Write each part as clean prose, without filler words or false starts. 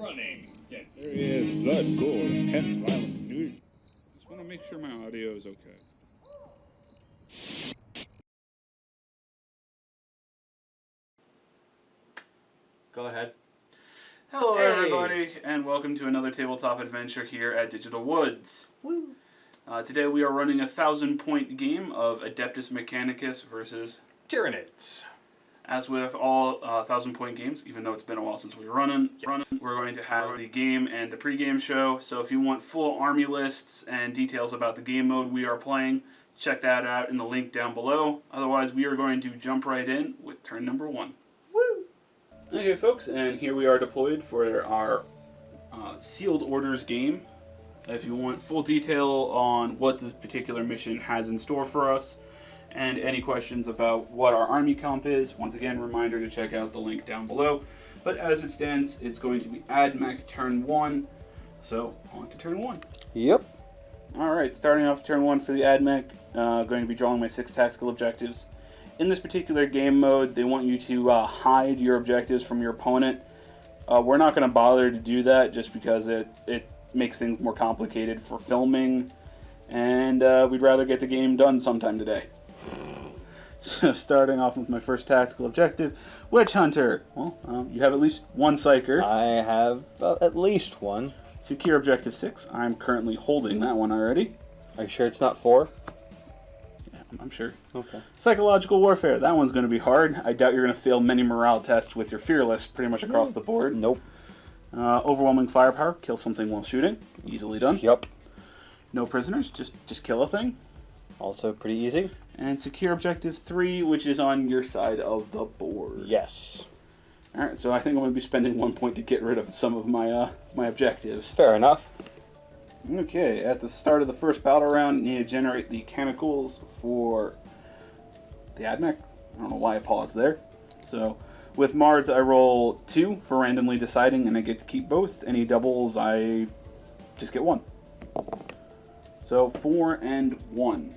running. There is blood, gore, hence violent nudity. Just want to make sure my audio is okay. Go ahead. Hello Hey. everybody, and welcome to another tabletop adventure here at Digital Woods. Woo. Today we are running a 1,000-point game of Adeptus Mechanicus versus Tyranids. As with all 1,000-point games, even though it's been a while since we were running, we're going to have the game and the pregame show. So if you want full army lists and details about the game mode we are playing, check that out in the link down below. Otherwise, we are going to jump right in with turn number 1. Woo! Okay, folks, and here we are deployed for our Sealed Orders game. If you want full detail on what this particular mission has in store for us, and any questions about what our army comp is, once again, reminder to check out the link down below. But as it stands, it's going to be Ad Mech turn 1. So, on to turn 1. Yep. Alright, starting off turn 1 for the Ad Mech, going to be drawing my 6 tactical objectives. In this particular game mode, they want you to hide your objectives from your opponent. We're not going to bother to do that just because it makes things more complicated for filming, and we'd rather get the game done sometime today. So starting off with my first tactical objective, Witch Hunter. Well, you have at least one psyker. I have at least one. Secure objective 6. I'm currently holding that one already. Are you sure it's not 4? Yeah, I'm sure. Okay. Psychological warfare. That one's going to be hard. I doubt you're going to fail many morale tests with your fearless pretty much across the board. Nope. Overwhelming firepower. Kill something while shooting. Easily done. Yup. No prisoners. Just kill a thing. Also pretty easy. And secure objective 3, which is on your side of the board. Yes. Alright, so I think I'm going to be spending 1 point to get rid of some of my my objectives. Fair enough. Okay, at the start of the first battle round, you need to generate the canticles for the Ad Mech. I don't know why I paused there. So, with Mards, I roll 2 for randomly deciding, and I get to keep both. Any doubles, I just get 1. So, 4 and 1.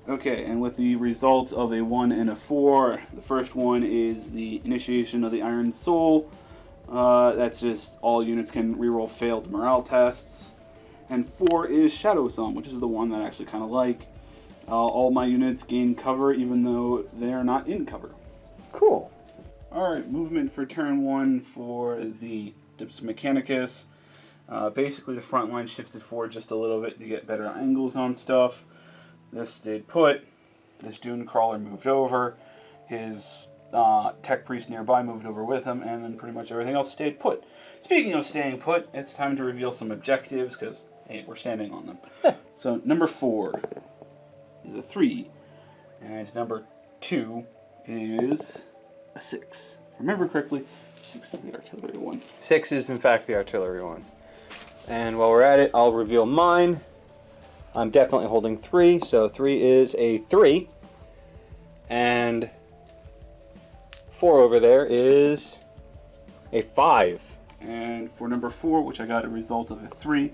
Okay, and with the results of a 1 and a 4, the first one is the initiation of the Iron Soul. That's just all units can reroll failed morale tests. And 4 is Shadow Song, which is the one that I actually kind of like. All my units gain cover even though they're not in cover. Cool. Alright, movement for turn 1 for the Adeptus Mechanicus. Basically the front line shifted forward just a little bit to get better angles on stuff. This stayed put. This Dune Crawler moved over. His Tech Priest nearby moved over with him, and then pretty much everything else stayed put. Speaking of staying put, it's time to reveal some objectives, because, hey, we're standing on them. So, number 4 is a 3, and number 2 is a 6. If I remember correctly, 6 is the artillery one. 6 is, in fact, the artillery one. And while we're at it, I'll reveal mine. I'm definitely holding 3, so 3 is a 3. And 4 over there is a 5. And for number 4, which I got a result of a 3,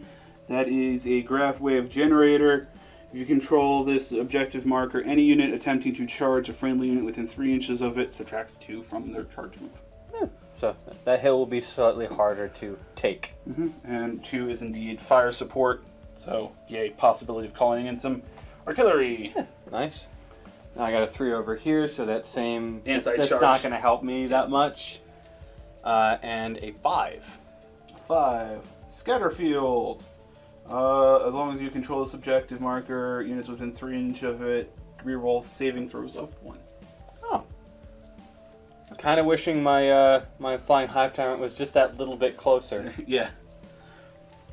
that is a graph wave generator. If you control this objective marker, any unit attempting to charge a friendly unit within 3 inches of it subtracts 2 from their charge move. So that hill will be slightly harder to take. And 2 is indeed fire support. So, yay, possibility of calling in some artillery. Nice. Now I got a 3 over here, so that same... Anti-charge. That's not going to help me that much. And a 5. 5. Scatterfield. As long as you control this objective marker, units within 3 inches of it, reroll saving throws of 1. Oh. I was kind of wishing my my flying hive tyrant was just that little bit closer. Yeah.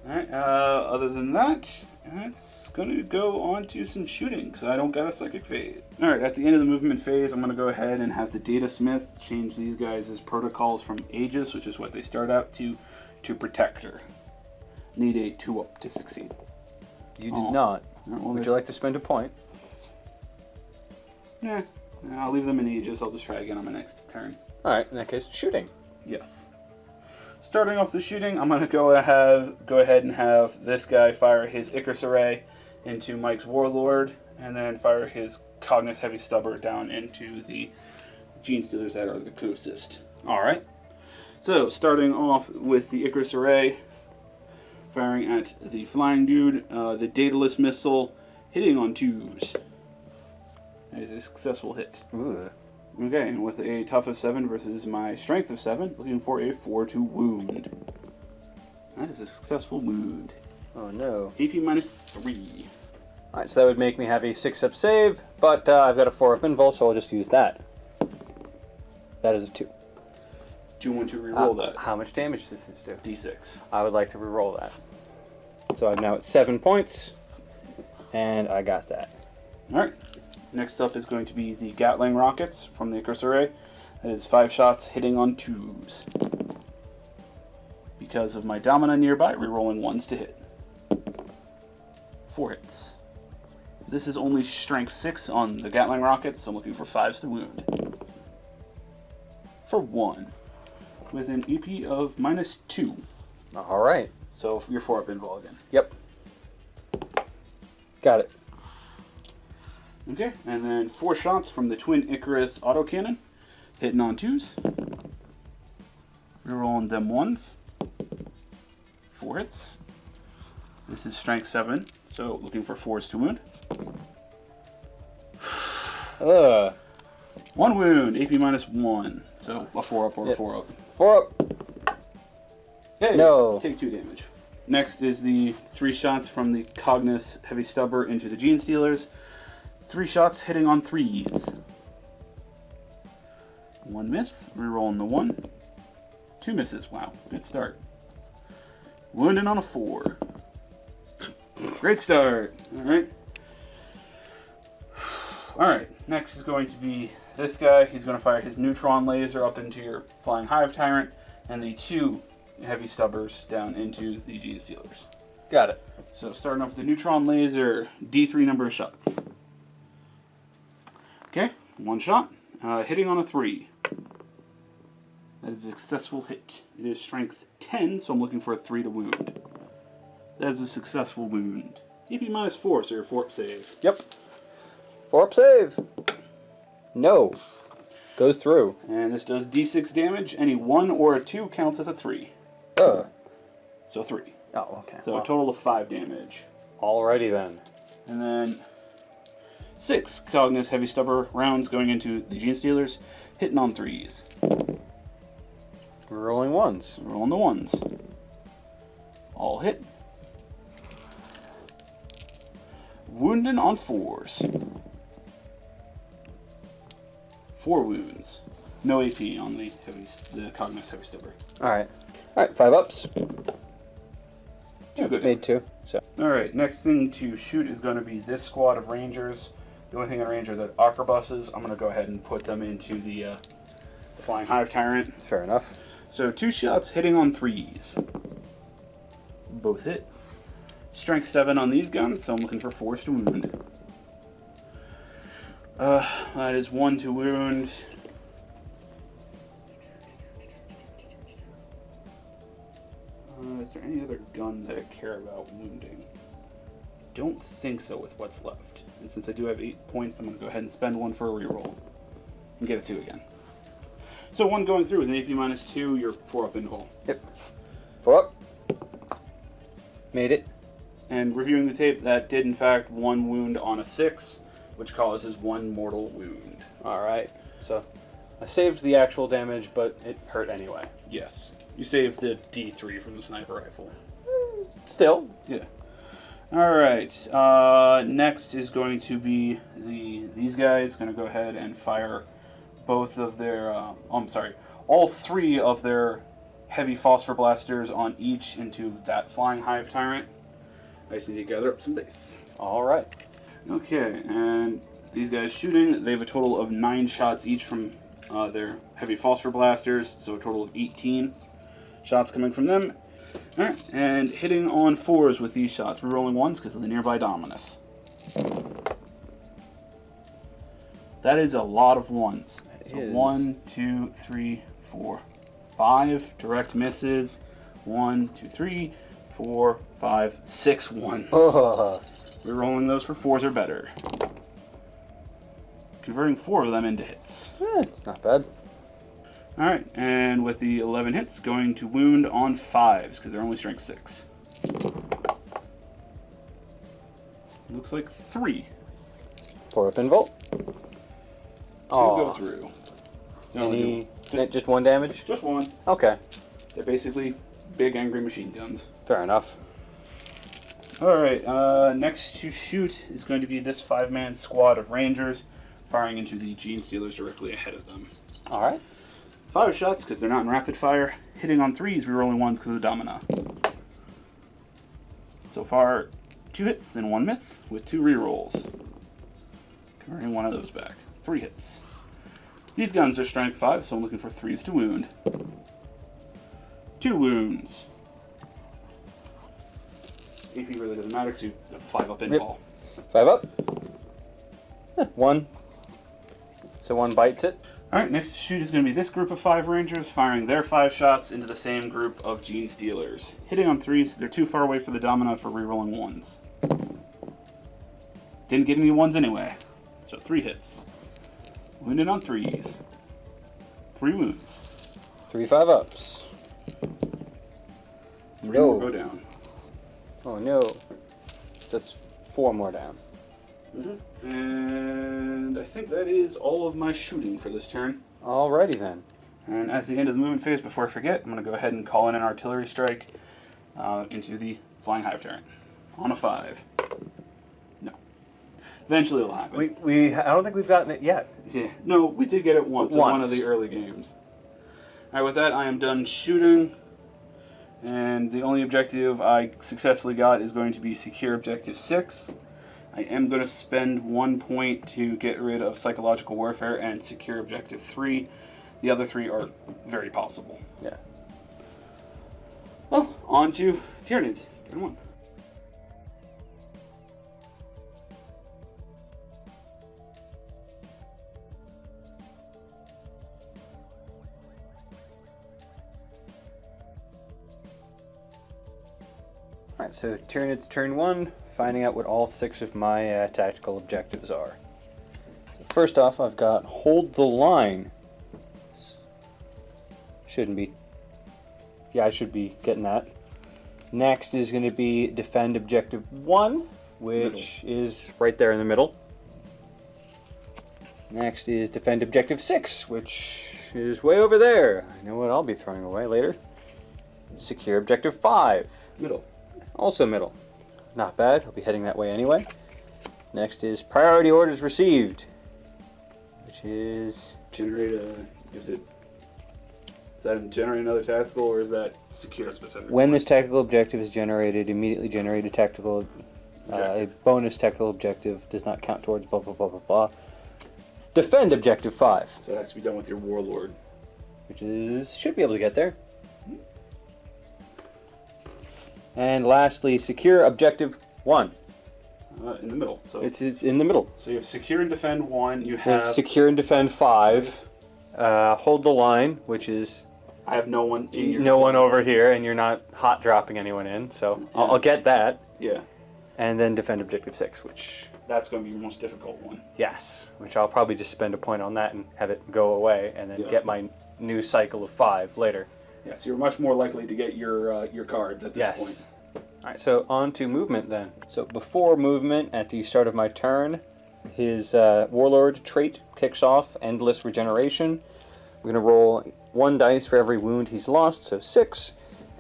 Alright, other than that, it's going to go on to some shooting, because I don't got a psychic phase. Alright, at the end of the movement phase, I'm going to go ahead and have the Data Smith change these guys' protocols from Aegis, which is what they start out to Protector. Need a 2-up to succeed. You did not. Right, well, Would you like to spend a point? Yeah, I'll leave them in Aegis. I'll just try again on my next turn. Alright, in that case, shooting. Yes. Starting off the shooting, I'm going to go ahead and have this guy fire his Icarus Array into Mike's Warlord, and then fire his Cognus Heavy Stubber down into the Gene Stealers that are the closest. Alright. So, starting off with the Icarus Array, firing at the flying dude, the Daedalus missile, hitting on 2s. That is a successful hit. Ooh. Okay, and with a tough of 7 versus my strength of 7, looking for a 4 to wound. That is a successful wound. Oh no. AP minus 3. Alright, so that would make me have a 6-up save, but I've got a 4-up invul, so I'll just use that. That is a 2. Do you want to reroll that? How much damage does this do? D6. I would like to reroll that. So I'm now at 7 points, and I got that. Alright. Next up is going to be the Gatling rockets from the Icarus Array. That is 5 shots hitting on 2s. Because of my Domina nearby, rerolling 1s to hit. 4 hits. This is only strength 6 on the Gatling rockets, so I'm looking for 5s to wound. For 1. With an EP of minus 2. Alright. So you're 4-up invul again. Yep. Got it. Okay, and then 4 shots from the Twin Icarus autocannon. Hitting on 2s. Rerolling them 1s. 4 hits. This is strength 7, so looking for 4s to wound. 1 wound, AP minus 1. So a 4-up or a 4-up. 4-up. Hey, No. take 2 damage. Next is the 3 shots from the Cognis Heavy Stubber into the Gene Stealers. 3 shots hitting on 3s. 1 miss, rerolling the 1. 2 misses, wow, good start. Wounding on a 4. Great start, alright. Alright, next is going to be this guy. He's going to fire his neutron laser up into your flying hive tyrant, and the 2 heavy stubbers down into the Gene Stealers. Got it. So starting off with the neutron laser, D3 number of shots. Okay, 1 shot, hitting on a 3. That is a successful hit. It is strength 10, so I'm looking for a 3 to wound. That is a successful wound. AP minus 4, so your 4-up save. Yep. 4-up save. No. Goes through. And this does D6 damage. Any 1 or a 2 counts as a 3. So 3. Oh, okay. So a total of 5 damage. Alrighty then. And then 6 Cognis Heavy Stubber rounds going into the Gene Stealers, hitting on 3s. We're rolling 1s. Rolling the 1s. All hit. Wounding on 4s. 4 wounds. No AP on the Cognis Heavy Stubber. Alright. Alright, 5-ups. 2 good. Made 2. So. Alright, next thing to shoot is going to be this squad of Rangers. The only thing in range are the arquebuses. I'm going to go ahead and put them into the Flying Hive Tyrant. That's fair enough. So 2 shots hitting on 3s. Both hit. Strength 7 on these guns, so I'm looking for 4s to wound. That is 1 to wound. Is there any other gun that I care about wounding? Don't think so with what's left. And since I do have 8 points, I'm going to go ahead and spend 1 for a reroll. And get a 2 again. So 1 going through with an AP minus 2, you're 4-up invul. Yep. 4-up. Made it. And reviewing the tape, that did in fact 1 wound on a 6, which causes 1 mortal wound. Alright. So I saved the actual damage, but it hurt anyway. Yes. You saved the D3 from the sniper rifle. Still. Yeah. Alright. Next is going to be these guys. Going to go ahead and fire both of their... all 3 of their heavy phosphor blasters on each into that Flying Hive Tyrant. I just need to gather up some base. Alright. Okay, and these guys shooting, they have a total of 9 shots each from their heavy phosphor blasters, so a total of 18 shots coming from them. Alright, and hitting on 4s with these shots. We're rolling 1s because of the nearby Dominus. That is a lot of 1s. So 1, 2, 3, 4, 5 direct misses. 1, 2, 3, 4, 5, 6 1s. We're rolling those for 4s or better. Converting 4 of them into hits. It's not bad. Alright, and with the 11 hits, going to wound on 5s, because they're only strength 6. Looks like 3. Pour up Involt. 2 go through. Just 1 damage? Just 1. Okay. They're basically big angry machine guns. Fair enough. Alright, next to shoot is going to be this 5-man squad of Rangers, firing into the Gene Stealers directly ahead of them. Alright. 5 shots, because they're not in rapid fire. Hitting on 3s, rerolling 1s because of the Domina. So far, 2 hits and 1 miss, with 2 rerolls. Converting 1 of those back. 3 hits. These guns are strength 5, so I'm looking for 3s to wound. 2 wounds. AP really doesn't matter because you have a 5 up in ball. 5 up. 1. So 1 bites it. Alright, next to shoot is going to be this group of 5 Rangers, firing their 5 shots into the same group of Gene Stealers. Hitting on 3s, they're too far away for the Domina for rerolling 1s. Didn't get any 1s anyway, so 3 hits. Wounded on 3s. 3 wounds. 3 5-ups. 3 more go down. Oh no. That's 4 more down. And I think that is all of my shooting for this turn. Alrighty then. And at the end of the movement phase, before I forget, I'm going to go ahead and call in an artillery strike into the Flying Hive turret. On a 5. No. Eventually it'll happen. I don't think we've gotten it yet. Yeah. No, we did get it once in one of the early games. Alright, with that, I am done shooting. And the only objective I successfully got is going to be secure objective 6. I am going to spend 1 point to get rid of psychological warfare and secure objective 3. The other 3 are very possible. Yeah. Well, on to Tyranids. Turn 1. Alright, so Tyranids turn 1, finding out what all 6 of my tactical objectives are. First off, I've got Hold the Line. Shouldn't be. Yeah, I should be getting that. Next is going to be Defend Objective 1, which is right there in the middle. Next is Defend Objective 6, which is way over there. I know what I'll be throwing away later. Secure Objective 5. Middle. Also middle. Not bad. I'll be heading that way anyway. Next is Priority Orders Received, which is... Generate a... Is that generate another tactical, or is that secure specific? When this tactical objective is generated, immediately generate a tactical... a bonus tactical objective does not count towards blah blah blah blah blah. Defend Objective 5. So it has to be done with your Warlord. Which is... should be able to get there. And lastly, Secure Objective 1. In the middle. So It's in the middle. So you have Secure and Defend 1. You have... Secure and Defend 5. Hold the Line, which is... I have no one in your... No one over here, and you're not hot dropping anyone in, so Yeah. I'll get that. Yeah. And then Defend Objective 6, which... That's going to be your most difficult one. Yes, which I'll probably just spend a point on that and have it go away, and then Yeah. get my new cycle of 5 later. Yes, you're much more likely to get your cards at this point. Alright, so on to movement then. So before movement, at the start of my turn, his Warlord trait kicks off, Endless Regeneration. We're going to roll 1 dice for every wound he's lost, so 6.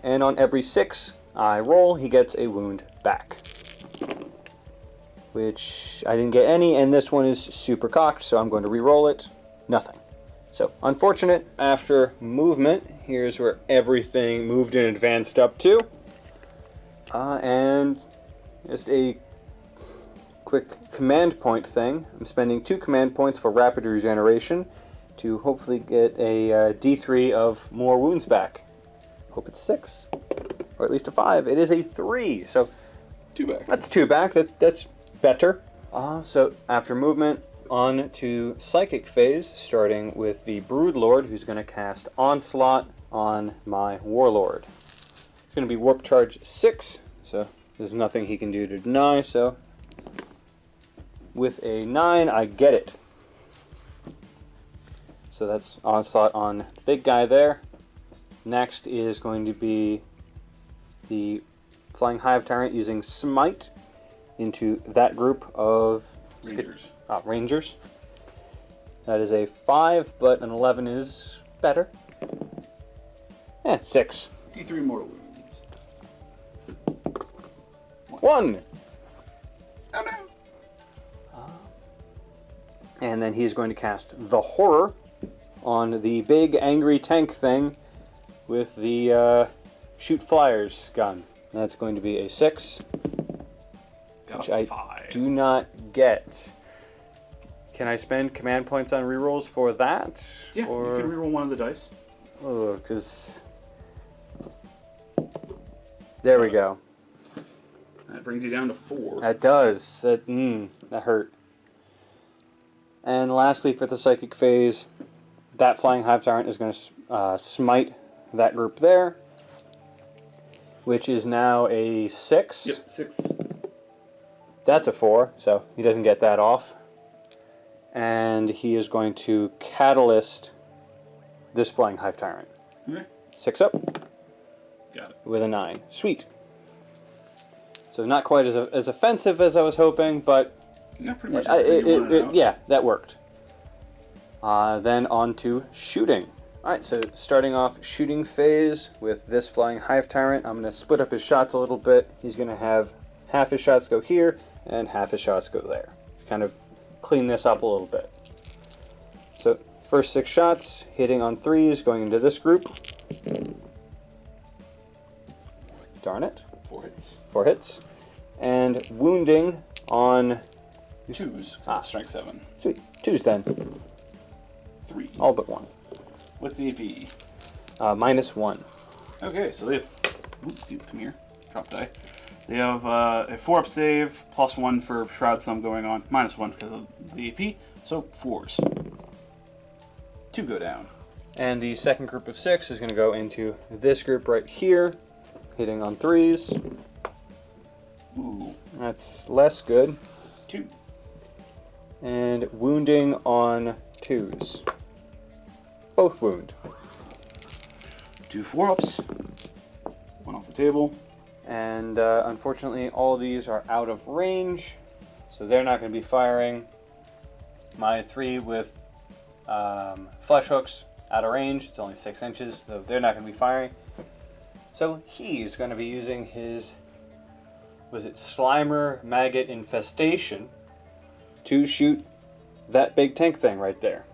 And on every 6 I roll, he gets a wound back. Which I didn't get any, and this one is super cocked, so I'm going to re-roll it. Nothing. So, unfortunate. After movement, here's where everything moved and advanced up to. And just a quick command point thing. I'm spending 2 command points for rapid regeneration to hopefully get a D3 of more wounds back. Hope it's 6, or at least a 5. It is a 3, so 2 back. that's 2 back. That's better. So after movement, on to Psychic phase, starting with the Broodlord, who's going to cast Onslaught on my Warlord. It's going to be Warp Charge 6, so there's nothing he can do to deny, so with a 9, I get it. So that's onslaught on the big guy there. Next is going to be the Flying Hive Tyrant using Smite into that group of Rangers. That is a 5, but an 11 is better. 6. D3 mortal wounds. 1! Oh no! And then he's going to cast the Horror on the big angry tank thing with the shoot flyers gun. That's going to be a 6, which I do not get. Can I spend command points on rerolls for that? Yeah, or... you can reroll one of the dice. Oh, because... There we go. That brings you down to 4. That does. That hurt. And lastly, for the Psychic phase, that Flying Hive Tyrant is going to smite that group there, which is now a 6. Yep, 6. That's a 4, so he doesn't get that off. And he is going to Catalyst this Flying Hive Tyrant. Okay. 6 up. Got it. With a 9. Sweet. So not quite as offensive as I was hoping, but Yeah, pretty much. yeah, that worked. Then on to shooting. Alright, so starting off shooting phase with this Flying Hive Tyrant, I'm going to split up his shots a little bit. He's going to have half his shots go here and half his shots go there. Kind of clean this up a little bit. So first 6 shots, hitting on 3s, going into this group. Darn it. 4 hits. 4 hits. And wounding on 2s. Strength 7. Sweet. 2s then. 3. All but 1. What's the AP? -1. Okay, so they have... Oops, dude, come here. Drop die. They have a 4-up save, +1 for Shroud Sum going on, -1 because of the AP, so 4s. 2 go down. And the second group of 6 is going to go into this group right here, hitting on 3s. Ooh. That's less good. 2. And wounding on 2s. Both wound. 2 4-ups. 1 off the table. And unfortunately all these are out of range, so they're not going to be firing. My 3 with flesh hooks out of range, it's only 6 inches, so they're not going to be firing. So he's going to be using his, was it Slimer Maggot Infestation, to shoot that big tank thing right there.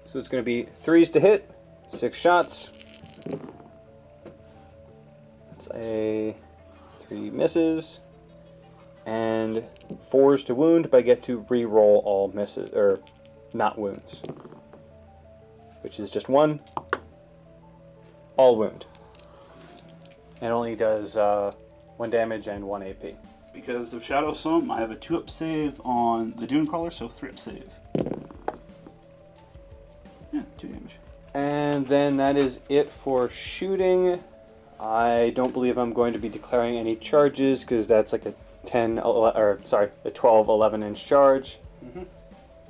So it's going to be 3s to hit, 6 shots. That's a 3 misses, and 4s to wound, but I get to re-roll all misses, or not wounds, which is just 1, all wound. It only does 1 damage and 1 AP. Because of Shadow Sum, I have a 2-up save on the Dune Crawler, so 3-up save. Yeah, 2 damage. And then that is it for shooting. I don't believe I'm going to be declaring any charges because that's like a 12, 11 inch charge. Mm-hmm.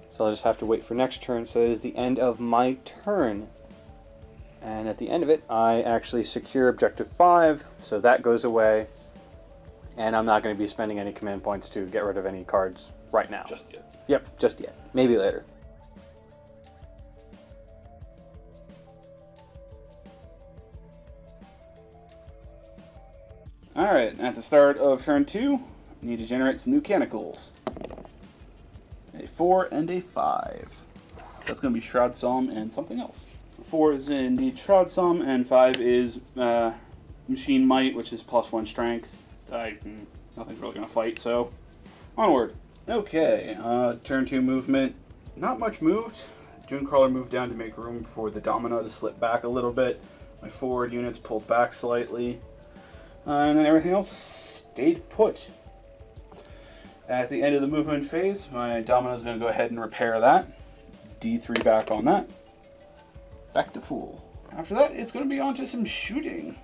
So I'll just have to wait for next turn. So that is the end of my turn. And at the end of it, I actually secure objective 5, so that goes away. And I'm not going to be spending any command points to get rid of any cards right now. Just yet. Yep, just yet. Maybe later. Alright, at the start of turn 2, you need to generate some new Mechanicals. A 4 and a 5. That's going to be Shroud Sum and something else. 4 is indeed Shroud Sum, and 5 is Machine Might, which is +1 strength. Nothing's really going to fight, so onward. Okay, turn 2 movement. Not much moved. Dune Crawler moved down to make room for the Domino to slip back a little bit. My forward units pulled back slightly. And then everything else stayed put. At the end of the movement phase, my Domino is going to go ahead and repair that. D3 back on that. Back to full. After that, it's going to be on to some shooting.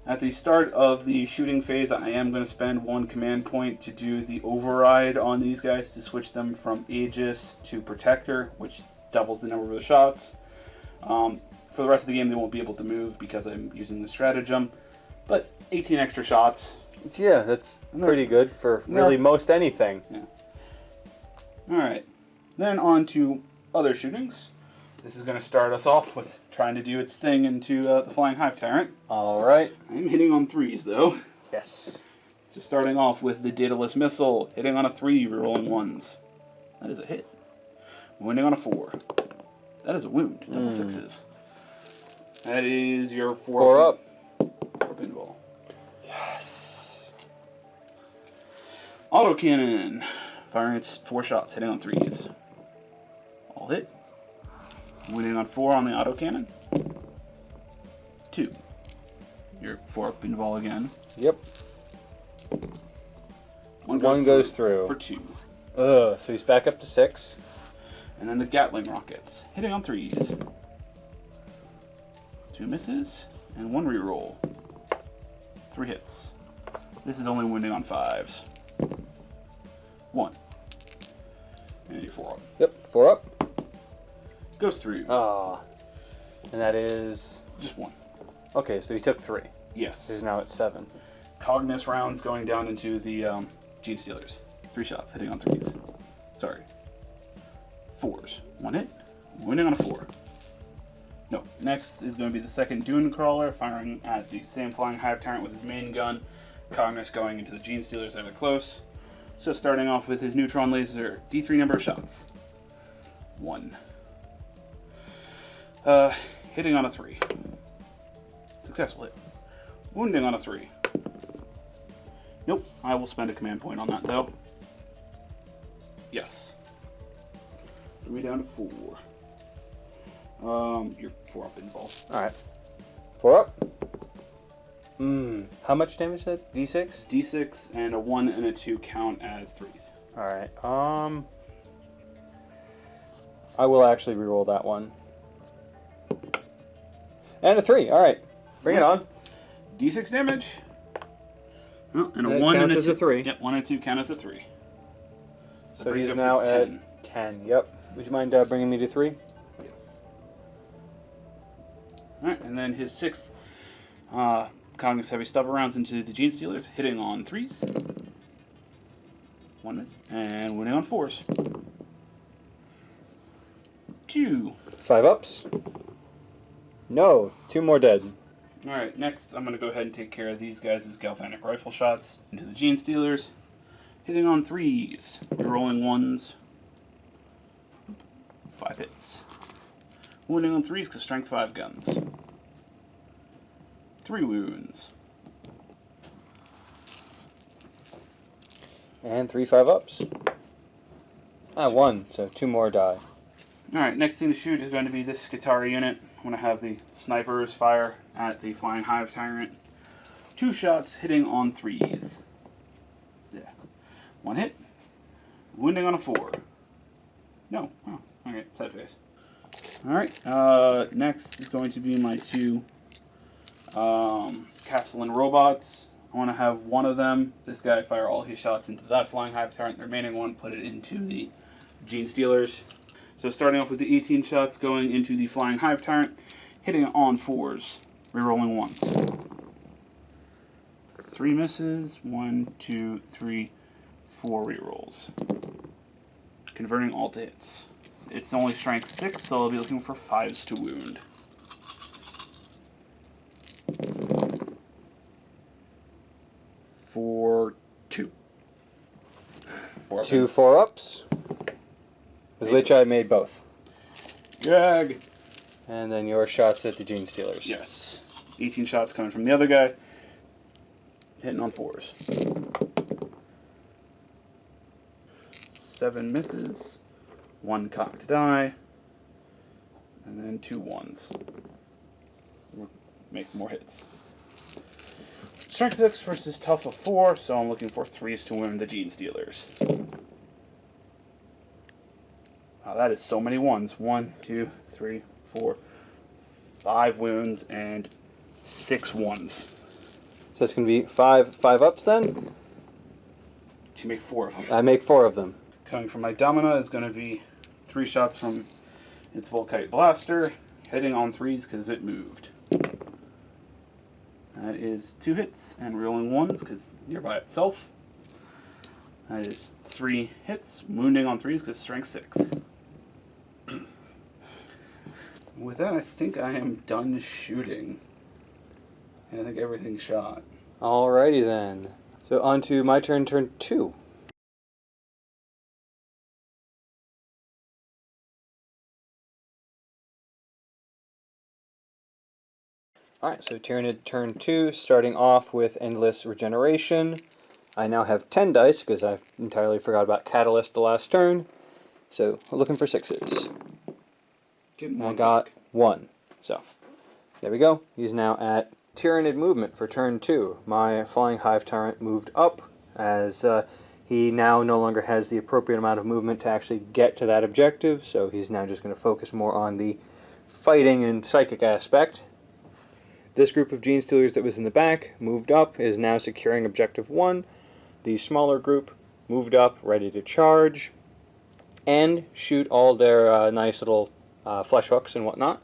At the start of the shooting phase, I am going to spend 1 command point to do the override on these guys to switch them from Aegis to Protector, which doubles the number of the shots. For the rest of the game, they won't be able to move because I'm using the stratagem. But 18 extra shots. Yeah, that's pretty good for really most anything. Yeah. Alright. Then on to other shootings. This is going to start us off with trying to do its thing into the Flying Hive Tyrant. Alright. I'm hitting on 3s, though. Yes. So starting off with the Daedalus Missile, hitting on a 3, rerolling 1s. That is a hit. Wounding on a 4. That is a wound. Double 6s. That is your 4 up. 4 pinball. Yes. Autocannon. Firing its 4 shots, hitting on 3s. All hit. Wounding on 4 on the autocannon. 2. Your 4 pinball again. Yep. One goes through. For 2. So he's back up to 6. And then the Gatling rockets, hitting on 3s. 2 misses, and 1 reroll. 3 hits. This is only wounding on 5s. 1. And you're 4 up. Yep, 4 up. Goes through. Ah. And that is... Just 1. Okay, so he took 3. Yes. He's now at 7. Cognus rounds going down into the Gene Stealers. 3 shots, hitting on 3s. Sorry. 4s. 1 hit. Wounding on a 4. No. Next is going to be the second Dune Crawler, firing at the same Flying Hive Tyrant with his main gun. Cognus going into the Gene Stealers that are close. So starting off with his Neutron Laser, D3 number of shots. 1. Hitting on a 3. Successful hit. Wounding on a 3. Nope. I will spend a command point on that, though. Yes. Bring me down to 4. You're 4 up in ball. Alright. 4 up. How much damage is that? D6? D6 and a 1 and a 2 count as 3s. Alright. I will actually reroll that one. And a 3. Alright. Bring it on. D6 damage. Oh, and a That 1 and counts a as 2. a 3. Yep, 1 and 2 count as a 3. So brings he's you up now to at 10. 10. Yep. Would you mind bringing me to 3? Yes. Alright, and then his 6th Cognus Heavy Stubber rounds into the Gene Stealers, hitting on 3s. 1 miss. And winning on 4s. 2. 5 ups. No. 2 more dead. Alright, next I'm going to go ahead and take care of these guys' galvanic rifle shots into the Gene Stealers. Hitting on 3s. Rolling 1s. 5 hits. Wounding on 3s because strength 5 guns. 3 wounds. And 3 5 ups. 1. So 2 more die. Alright, next thing to shoot is going to be this Skitarii unit. I'm going to have the snipers fire at the Flying Hive Tyrant. 2 shots hitting on 3s. Yeah. 1 hit. Wounding on a 4. No. Oh, okay, sad face. Alright, next is going to be my 2 Castellan robots. I want to have one of them, this guy, fire all his shots into that Flying Hive Tyrant. The remaining one, put it into the Gene Stealers. So starting off with the 18 shots going into the Flying Hive Tyrant, hitting on 4s, rerolling 1s. 3 misses, 1, 2, 3, 4 rerolls. Converting all to hits. It's only strength 6, so I'll be looking for 5s to wound. 4, 2. 2 4 ups. With which I made both. Drag. And then your shots at the Gene Stealers. Yes. 18 shots coming from the other guy. Hitting on 4s. 7 misses. 1 cocked die. And then 2 1s. Make more hits. Strength 6 versus tough of 4, so I'm looking for 3s to win the Gene Stealers. Wow, that is so many 1s. 1, 2, 3, 4, 5 wounds and 6 1s. So that's going to be 5 5 ups then? To make 4 of them. I make 4 of them. Coming from my Domina is going to be 3 shots from its Volkite Blaster, hitting on 3s because it moved. That is 2 hits, and rolling 1s because you're by itself. That is 3 hits, wounding on 3s because strength 6. With that, I think I am done shooting. And I think everything's shot. Alrighty then. So on to my turn, turn 2. Alright, so Tyranid turn 2, starting off with Endless Regeneration. I now have 10 dice, because I entirely forgot about Catalyst the last turn. So, we're looking for 6s. And I got 1. So, there we go. He's now at Tyranid movement for turn 2. My Flying Hive Tyrant moved up, as he now no longer has the appropriate amount of movement to actually get to that objective, so he's now just going to focus more on the fighting and psychic aspect. This group of Gene Stealers that was in the back moved up, is now securing Objective 1. The smaller group moved up, ready to charge, and shoot all their nice little flesh hooks and whatnot.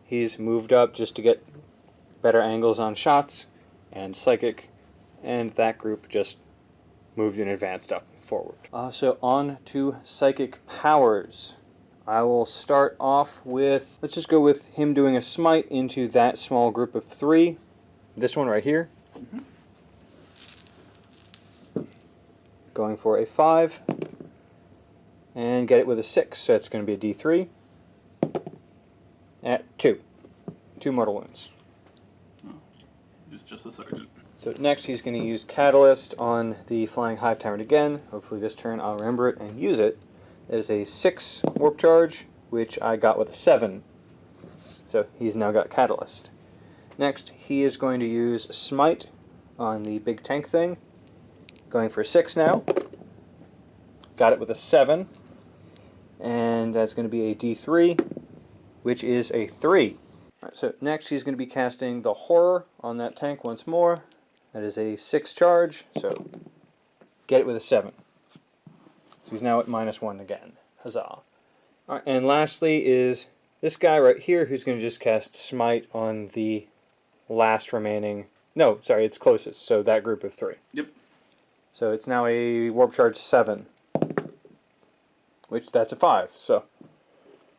He's moved up just to get better angles on shots, and psychic, and that group just moved and advanced up forward. So on to psychic powers. I will start off with, let's just go with him doing a smite into that small group of 3. This one right here. Going for a 5. And get it with a 6, so it's going to be a D3. At 2. 2 mortal wounds. Oh, he's just a sergeant. So next he's going to use Catalyst on the Flying Hive Tyrant again. Hopefully this turn I'll remember it and use it. It is a 6 warp charge, which I got with a 7. So he's now got Catalyst. Next, he is going to use Smite on the big tank thing. Going for 6 now. Got it with a 7. And that's going to be a D3, which is a 3. Alright, so next he's going to be casting the Horror on that tank once more. That is a 6 charge, so get it with a 7. So he's now at -1 again. Huzzah. Alright, and lastly is this guy right here who's going to just cast Smite on the last remaining... No, sorry, it's closest, so that group of 3. Yep. So it's now a Warp Charge 7. Which, that's a 5, so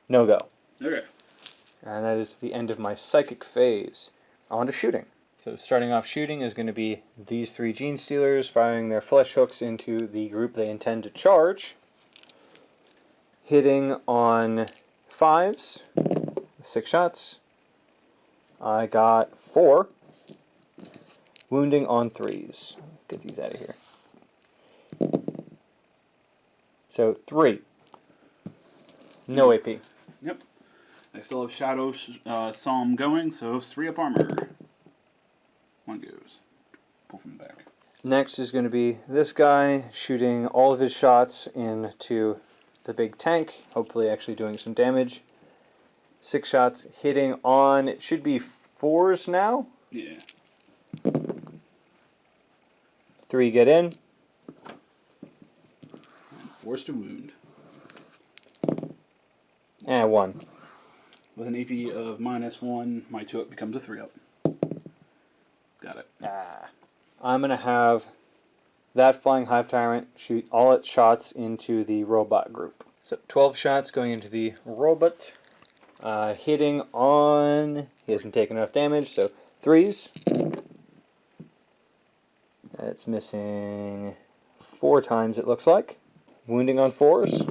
no go. Okay. And that is the end of my Psychic phase. On to shooting. So starting off shooting is going to be these 3 Gene Stealers firing their flesh hooks into the group they intend to charge. Hitting on 5s. 6 shots. I got 4. Wounding on 3s. Get these out of here. So 3. No AP. Yep. I still have Shadow Psalm going, so 3 up armor. 1 goes. Pull from the back. Next is going to be this guy shooting all of his shots into the big tank, hopefully actually doing some damage. 6 shots hitting on, it should be 4s now. Yeah. 3 get in. And forced to wound. And 1. With an AP of -1, my 2 up becomes a 3 up. Got it. I'm going to have that Flying Hive Tyrant shoot all its shots into the robot group. So 12 shots going into the robot. Hitting on... He hasn't taken enough damage, so 3s. That's missing 4 times, it looks like. Wounding on 4s.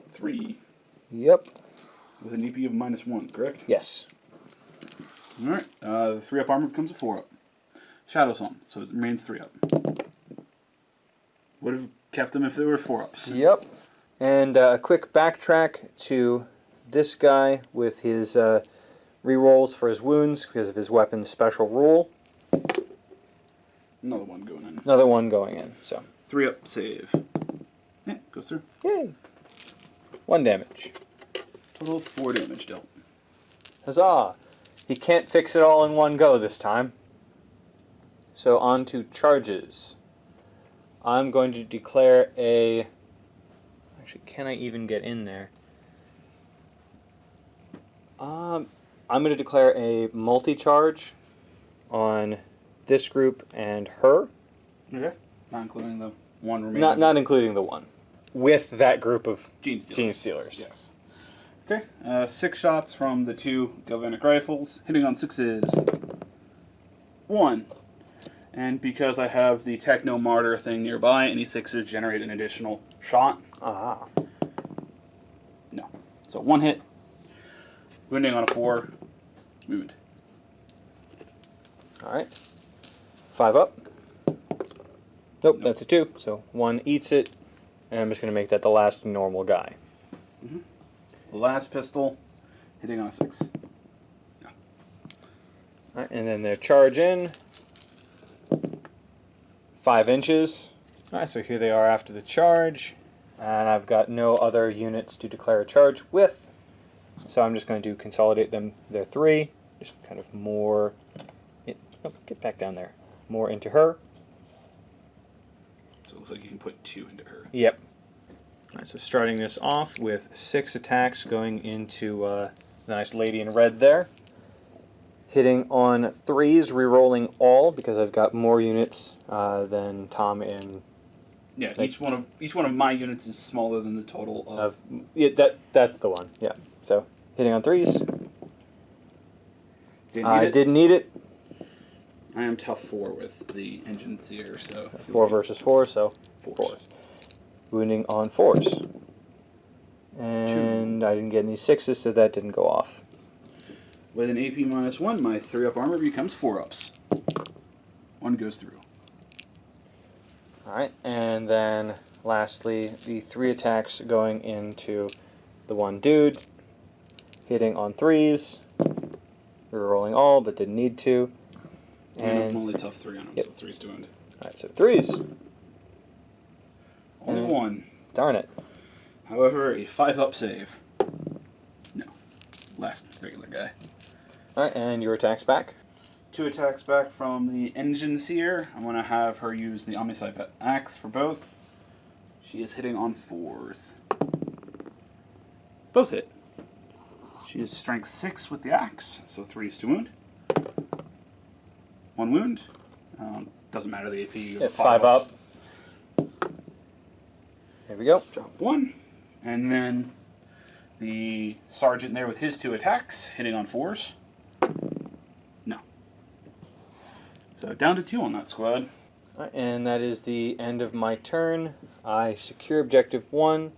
3. Yep. With an AP of -1, correct? Yes. Alright. The 3 up armor becomes a 4 up. Shadow Psalm, so it remains 3 up. Would have kept them if they were 4 ups. Yep. And a quick backtrack to this guy with his rerolls for his wounds because of his weapon special rule. Another 1 going in. Another 1 going in. So 3 up save. Yeah, goes through. yay. 1 damage. Total of 4 damage dealt. Huzzah! He can't fix it all in one go this time. So on to charges. I'm going to declare a... I Actually, can I even get in there? I'm going to declare a multi-charge on this group and her. Okay. Not including the one remaining. Not including the one. With that group of Gene Stealers. Gene Stealers. Yes. Okay. 6 shots from the 2 galvanic rifles, hitting on 6s. 1. And because I have the Techno Martyr thing nearby, any 6s generate an additional shot. Ah. No. So 1 hit. Wounding on a 4. Wound. Alright. 5 up. Nope, that's a 2. So 1 eats it. And I'm just going to make that the last normal guy. Mm-hmm. The last pistol, hitting on a 6. No. Alright, and then their charge in. 5 inches. Alright, so here they are after the charge. And I've got no other units to declare a charge with. So I'm just going to consolidate them. They're 3. Just kind of more... Oh, get back down there. More into her. So it looks like you can put 2 into her. Yep. Alright, so starting this off with 6 attacks going into the nice lady in red there. Hitting on 3s, re-rolling all because I've got more units than Tom in. Yeah, each one of my units is smaller than the total of. Yeah, that's the one. Yeah. So hitting on 3s. Didn't need it. I am tough 4 with the engine seer, so 4 versus 4, so 4s. Wounding on 4s. And 2. I didn't get any 6s, so that didn't go off. With an AP -1, my 3-up armor becomes 4-ups. 1 goes through. Alright, and then lastly, the 3 attacks going into the one dude. Hitting on 3s. Rerolling all, but didn't need to. And I'm only tough 3 on him, yep. so 3's to end. Alright, so 3s. Only 1. Darn it. However, a 5-up save. No. Last regular guy. Alright, and your attacks back. 2 attacks back from the engine seer. I'm going to have her use the Omnicide Axe for both. She is hitting on 4s. Both hit. She is strength 6 with the axe, so 3s to wound. 1 wound. Doesn't matter the AP. Yeah, 5 up. There we go. Drop 1. And then the sergeant there with his 2 attacks, hitting on 4s. No. So down to 2 on that squad. Alright, and that is the end of my turn. I secure objective 1.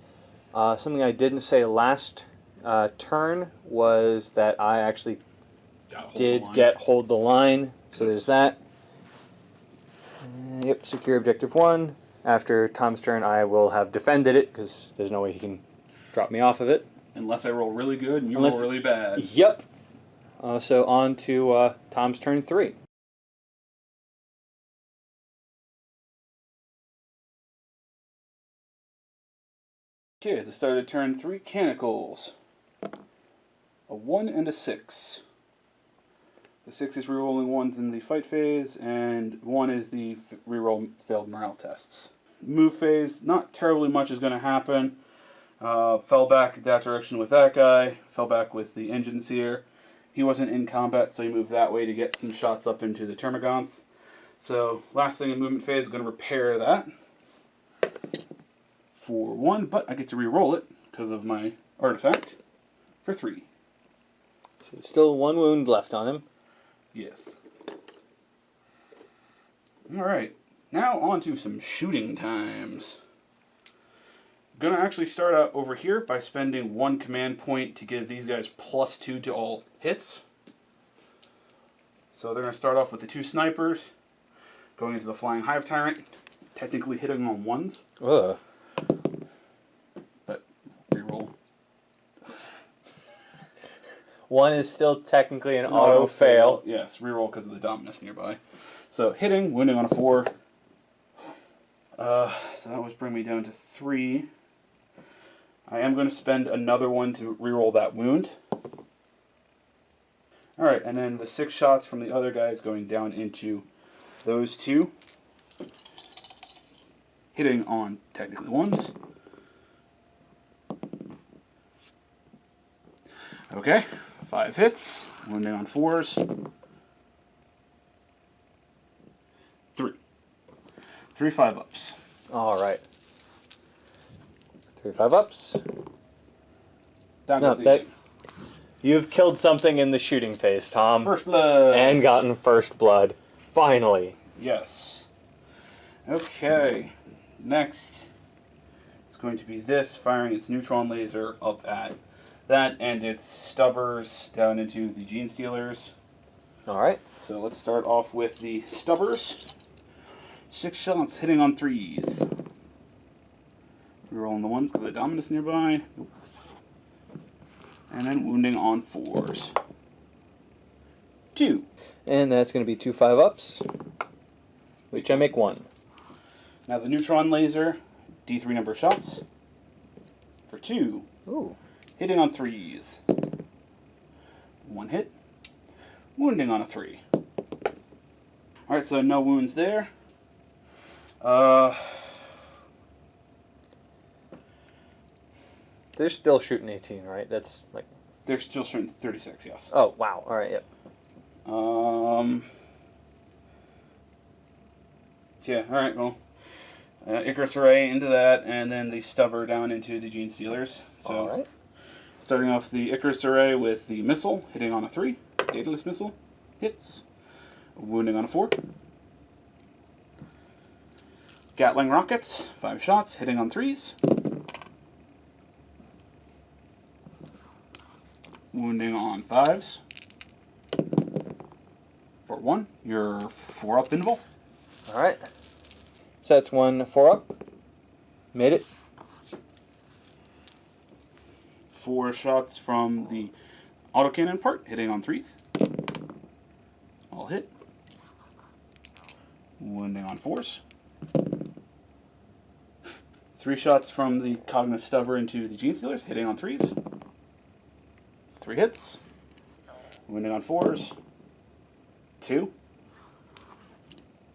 Something I didn't say last turn was that I actually did hold the line. So there's that. Yep, secure objective 1. After Tom's turn, I will have defended it, because there's no way he can drop me off of it. Unless I roll really good and you roll really bad. Yep. So on to Tom's turn 3. Okay, the start of turn 3, Canicles. A 1 and a 6. The 6 is rerolling 1s in the fight phase, and 1 is the reroll failed morale tests. Move phase, not terribly much is going to happen. Fell back that direction with that guy, fell back with the engine seer. He wasn't in combat, so he moved that way to get some shots up into the termagants. So, last thing in movement phase, I'm going to repair that for 1, but I get to re-roll it because of my artifact for 3. So still 1 wound left on him. Yes. Alright, now on to some shooting times. I'm going to actually start out over here by spending 1 command point to give these guys +2 to all hits. So they're going to start off with the 2 snipers, going into the Flying Hive Tyrant, technically hitting on 1s. Ugh. But reroll. 1 is still technically an auto fail. Yes, reroll because of the Dominus nearby. So hitting, wounding on a 4. So that would bring me down to 3. I am going to spend another 1 to reroll that wound. Alright, and then the 6 shots from the other guys going down into those 2. Hitting on technically 1s. Okay, 5 hits, wounding on 4s. 3. 3 5-ups. All right. 3 5-ups. Down No, goes the 18. you've killed something in the shooting phase, Tom. First blood. And gotten first blood. Finally. Yes. Okay. Next, it's going to be this, firing its neutron laser up at that and its stubbers down into the gene stealers. All right. So let's start off with the stubbers. 6 shots hitting on 3s. Rerolling the 1s because the Dominus nearby. Nope. And then wounding on 4s. 2. And that's going to be 2 5-ups, which I make 1. Now the neutron laser, D3 number of shots for 2. Ooh. Hitting on 3s. 1 hit. Wounding on a 3. Alright, so no wounds there. They're still shooting 18, right? That's like... They're still shooting 36, yes. Oh, wow. All right, yep. Yeah, alright, well. Icarus Array into that, and then the Stubber down into the Gene Stealers. So, All right. starting off the Icarus Array with the missile, hitting on a 3. Daedalus missile. Hits. Wounding on a 4. Gatling rockets, 5 shots, hitting on 3s. Wounding on 5s. For 1, you're 4-up invul. All right. So that's 1 4-up. Made it. 4 shots from the autocannon part, hitting on 3s. All hit. Wounding on 4s. 3 shots from the Cognis Stubber into the Gene Stealers, hitting on 3s. 3 hits. Wounding on 4s. 2.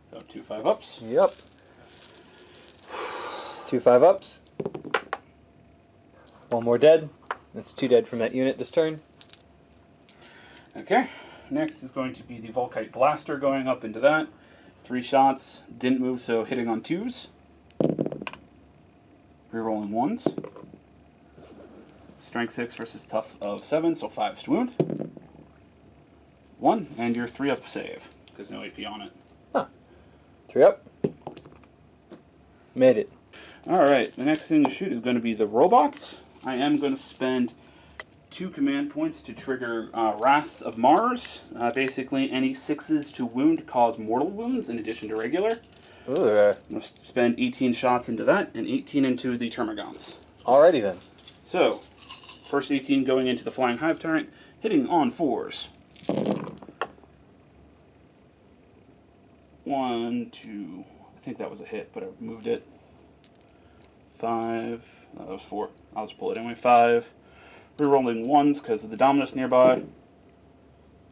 So 2 5-ups. Yep. 2 5-ups. 1 more dead. That's 2 dead from that unit this turn. Okay. Next is going to be the Volkite Blaster going up into that. 3 shots. Didn't move, so hitting on 2s. Rerolling 1s. Strength 6 versus Tough of 7, so 5s to wound. 1, and your 3-up save. There's no AP on it. Huh. 3 up. Made it. Alright, the next thing to shoot is going to be the robots. I am going to spend 2 command points to trigger Wrath of Mars. Basically, any 6s to wound cause mortal wounds in addition to regular. Ooh. I'm going to spend 18 shots into that and 18 into the Termagants. Alrighty then. So, first 18 going into the Flying Hive Tyrant, hitting on 4s. 1, 2, I think that was a hit, but I moved it. 5, no, that was 4. I'll just pull it anyway. 5. Rerolling 1s because of the Dominus nearby.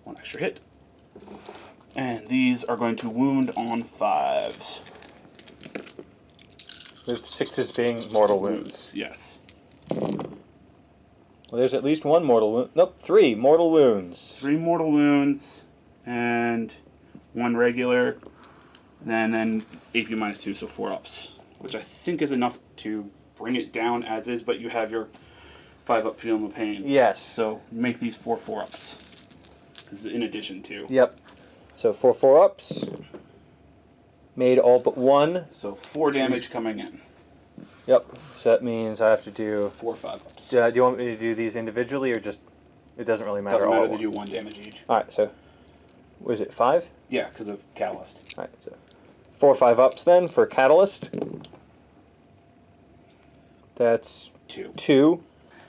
1 extra hit. And these are going to wound on 5s. With 6s being mortal wounds. Yes. Well, there's at least 1 mortal wound. Nope, 3 mortal wounds. 3 mortal wounds and 1 regular. And then AP minus 2, so 4 ups. Which I think is enough to bring it down as is, but you have your 5-up Feeling the Pains. Yes. So make these 4 4-ups. This is in addition to. Yep. So 4 4-ups. Made all but 1. So 4 damage coming in. Yep. So that means I have to do... 4 5-ups. Do you want me to do these individually or just... It doesn't really matter. Doesn't all matter, at they do once? 1 damage each. Alright, so... Was it 5? Yeah, because of Catalyst. Alright, so... 4 5-ups then for Catalyst. That's 2. 2.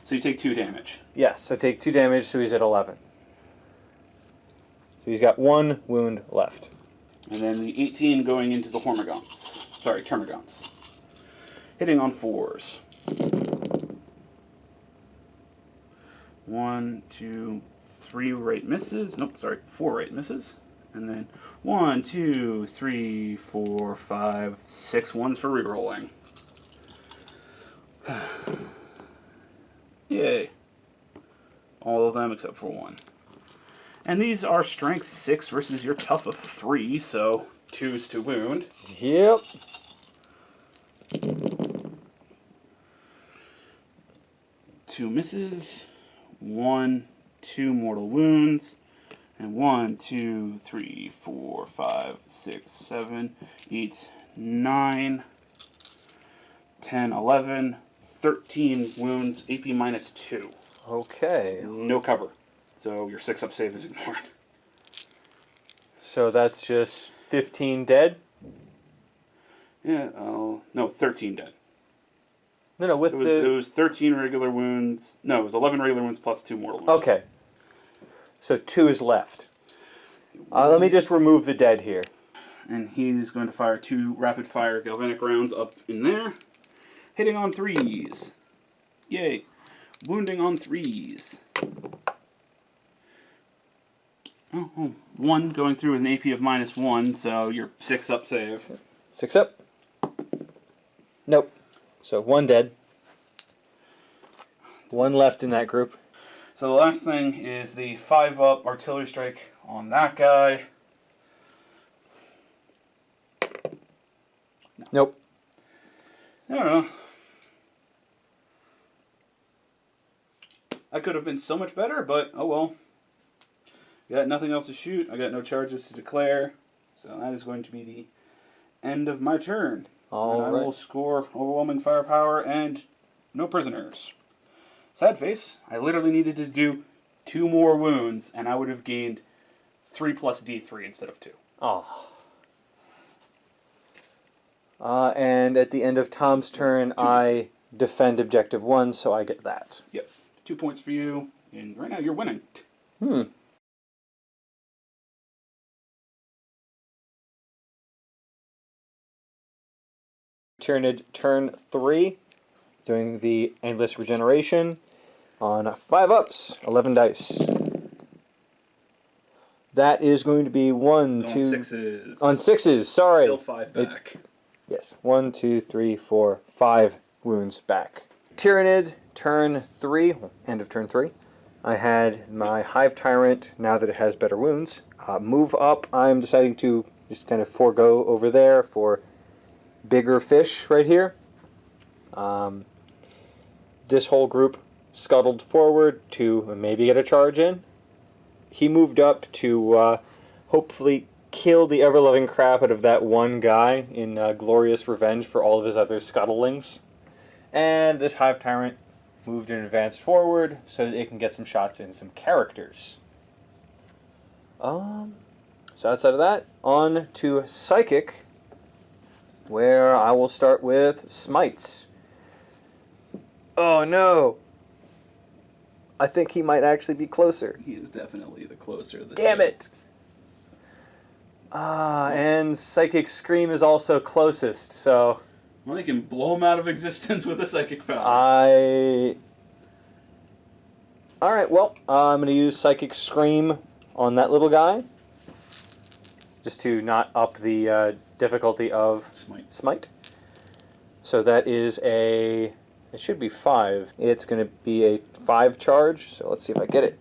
So you take 2 damage. Yes, I take 2 damage, so he's at 11. So he's got 1 wound left. And then the 18 going into the Hormagants. Sorry, Termagants. Hitting on 4s. 1, 2, 3 right misses. Nope, sorry, 4 right misses. And then 1, 2, 3, 4, 5, 6 ones for rerolling. Yay. All of them except for one. And these are strength 6 versus your tough of 3, so 2s to wound. Yep. 2 misses, 1, 2 mortal wounds, and 1, 2, 3, 4, 5, 6, 7, 8, 9, 10, 11, 13 wounds, AP minus 2. Okay. No cover, so your 6-up save is ignored. So that's just 15 dead? Yeah, no, 13 dead. No, with It was 13 regular wounds. No, it was 11 regular wounds plus 2 mortal wounds. Okay. So 2 is left. Let me just remove the dead here. And he's going to fire 2 rapid-fire galvanic rounds up in there. Hitting on 3s. Yay. Wounding on 3s. Oh, 1 going through with an AP of minus 1, so your 6-up save. 6 up. Nope. So 1 dead. 1 left in that group. So the last thing is the 5-up artillery strike on that guy. Nope. I don't know. That could have been so much better, but oh well. Got nothing else to shoot. I got no charges to declare. So that is going to be the end of my turn. All and right. I will score overwhelming firepower and no prisoners. Sad face. I literally needed to do 2 more wounds, and I would have gained 3 plus D3 instead of 2. Oh. And at the end of Tom's turn, I defend objective 1, so I get that. Yep. 2 points for you, and right now you're winning. Tyranid turn 3, doing the endless regeneration on 5-ups, 11 dice. That is going to be 1, 2... On 6s. On 6s, sorry. Still 5 back. Yes, 1, 2, 3, 4, 5 wounds back. Tyranid turn 3, end of turn 3. I had my Hive Tyrant, now that it has better wounds. Move up, I'm deciding to just kind of forego over there for bigger fish right here. This whole group scuttled forward to maybe get a charge in. He moved up to hopefully kill the ever-loving crap out of that one guy in glorious revenge for all of his other scuttlings. And this Hive Tyrant moved and advanced forward so that it can get some shots in some characters. So outside of that, on to Psychic, where I will start with Smites. Oh no! I think he might actually be closer. He is definitely the closer of the Damn two. it! And Psychic Scream is also closest, so... Well, you can blow him out of existence with a psychic power. Alright, well, I'm going to use Psychic Scream on that little guy. Just to not up the difficulty of Smite. So that is a... It should be 5. It's going to be a 5 charge, so let's see if I get it.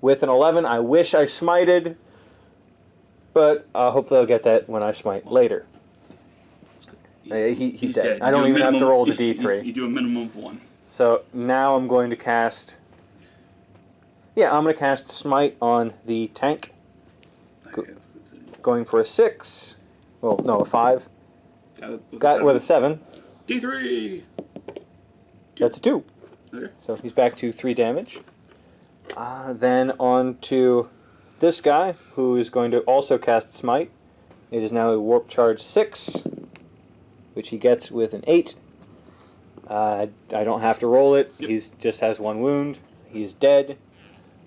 With an 11, I wish I smited, but hopefully I'll get that when I smite later. He's dead. I don't even have to roll the D3. You do a minimum of 1. So now I'm going to cast... Yeah, I'm going to cast Smite on the tank. Going for a 6. Well, no, a 5. Got it with a 7. D3! That's a 2. Okay. So he's back to 3 damage. Then on to this guy, who is going to also cast Smite. It is now a Warp Charge 6, which he gets with an 8. I don't have to roll it. Yep. He just has 1 wound. He's dead.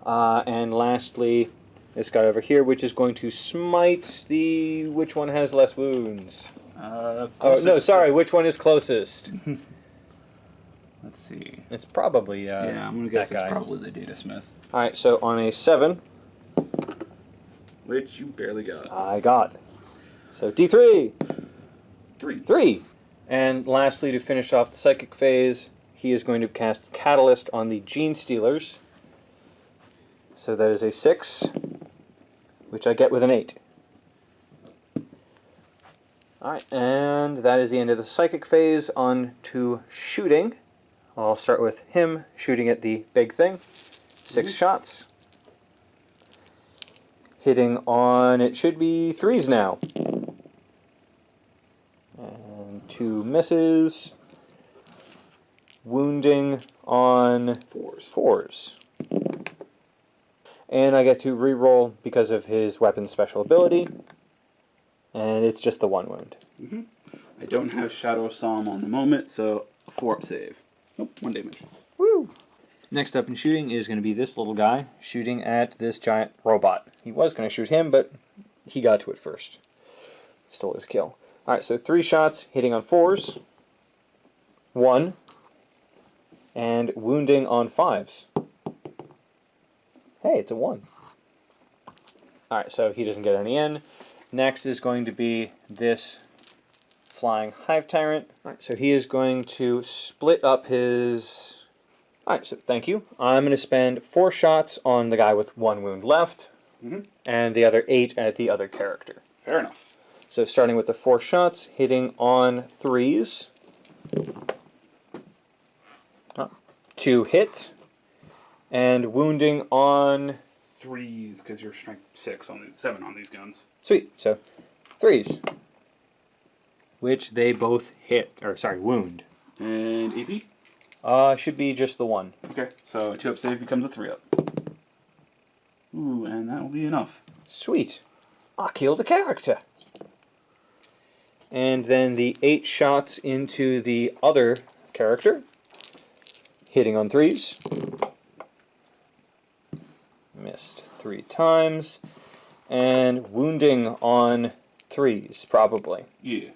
And lastly, this guy over here, which is going to smite the... Which one has less wounds? Oh, no, sorry. Which one is closest? Let's see. It's probably yeah, I'm going to guess it's probably the Data Smith. Alright, so on a 7... Which you barely got. I got. So D3. 3. 3. And lastly, to finish off the Psychic phase, he is going to cast Catalyst on the Gene Stealers. So that is a 6, which I get with an 8. Alright, and that is the end of the psychic phase. On to shooting. I'll start with him shooting at the big thing. 6 shots. Hitting on, it should be 3s now. And 2 misses. Wounding on 4s. And I get to re-roll because of his weapon special ability. And it's just the 1 wound. I don't have Shadow of Psalm on the moment, so 4-up save. Nope, 1 damage. Woo! Next up in shooting is going to be this little guy shooting at this giant robot. He was going to shoot him, but he got to it first. Stole his kill. Alright, so 3 shots, hitting on 4s. 1. And wounding on 5s. Hey, it's a 1. Alright, so he doesn't get any in. Next is going to be this flying hive tyrant. Alright, so he is going to split up his... Alright, so thank you. I'm going to spend 4 shots on the guy with 1 wound left, and the other 8 at the other character. Fair enough. So starting with the 4 shots, hitting on 3s. 2 hit, and wounding on 3s, because you're strength 6 on these, 7 on these guns. Sweet. So 3s, which they both hit, or sorry, wound. And AP? Should be just the 1. Okay, so a 2-up save becomes a 3-up. Ooh, and that will be enough. Sweet. I killed a character. And then the 8 shots into the other character, hitting on 3s. Missed 3 times. And wounding on 3s, probably. Yeah.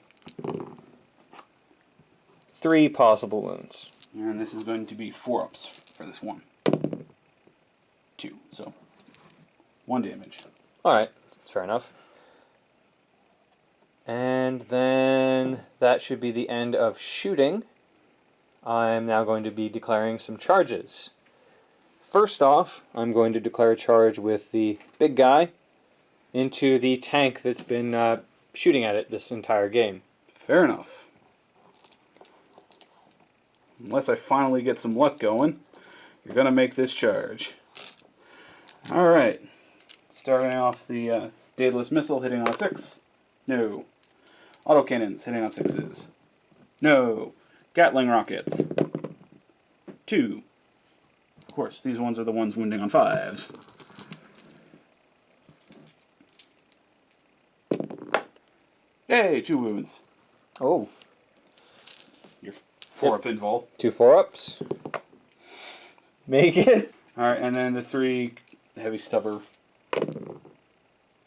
3 possible wounds. And this is going to be 4-ups for this one. 2, so 1 damage. Alright, that's fair enough. And then that should be the end of shooting. I'm now going to be declaring some charges. First off, I'm going to declare a charge with the big guy into the tank that's been shooting at it this entire game. Fair enough. Unless I finally get some luck going, you're going to make this charge. Alright. Starting off the Daedalus Missile hitting on 6. No. Autocannons hitting on 6s. No. Gatling Rockets. 2. Of course, these ones are the ones wounding on 5s. Yay, 2 wounds. Oh. Your 4-up invul. 2 4-ups. Make it. Alright, and then the 3 heavy stubber.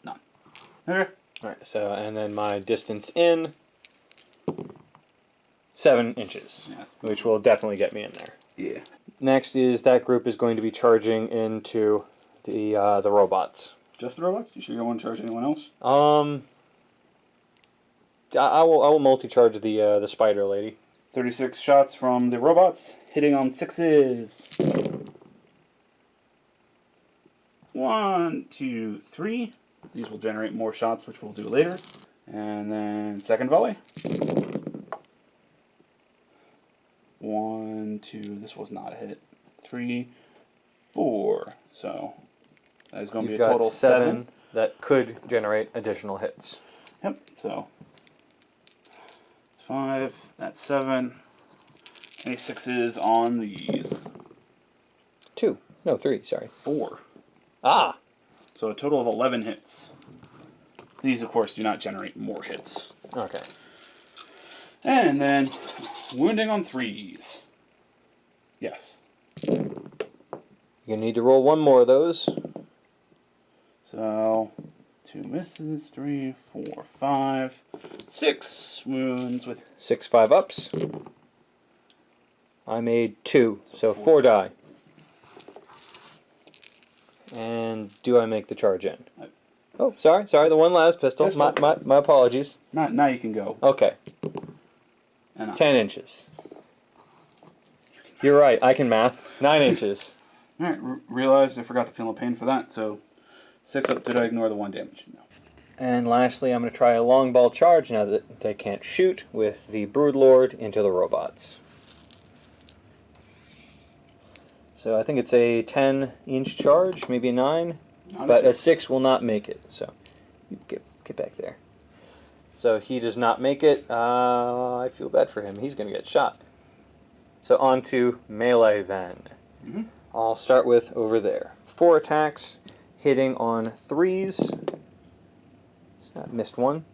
None. Okay. Alright, so, and then my distance in, 7 inches, Yeah, which will definitely get me in there. Yeah. Next is that group is going to be charging into the robots. Just the robots? You sure you don't want to charge anyone else? I will multi-charge the spider lady. 36 shots from the robots, hitting on 6s. 1, 2, 3. These will generate more shots, which we'll do later. And then second volley. 1, 2, this was not a hit. 3, 4. So that is going to be a total 7. That could generate additional hits. Yep, so it's 5, that's 7. Any 6s on these. 2. No, 3, sorry. 4. Ah! So a total of 11 hits. These, of course, do not generate more hits. Okay. And then wounding on 3s. Yes. You need to roll 1 more of those. So 2 misses, 3, 4, 5, 6 wounds with 6 5-ups. I made 2, so 4 die. And do I make the charge in? Oh, sorry, the one last pistol. My apologies. Now you can go. Okay. And 10 inches. You're right, I can math. 9 inches. Alright, realized I forgot to feel no pain for that, so 6 up. Did I ignore the 1 damage? No. And lastly, I'm going to try a long ball charge now that they can't shoot with the Broodlord into the robots. So I think it's a 10-inch charge, maybe a 9, but a 6 will not make it. So you get back there. So he does not make it. I feel bad for him. He's going to get shot. So on to melee then. Mm-hmm. I'll start with over there. 4 attacks, hitting on 3s. Missed 1.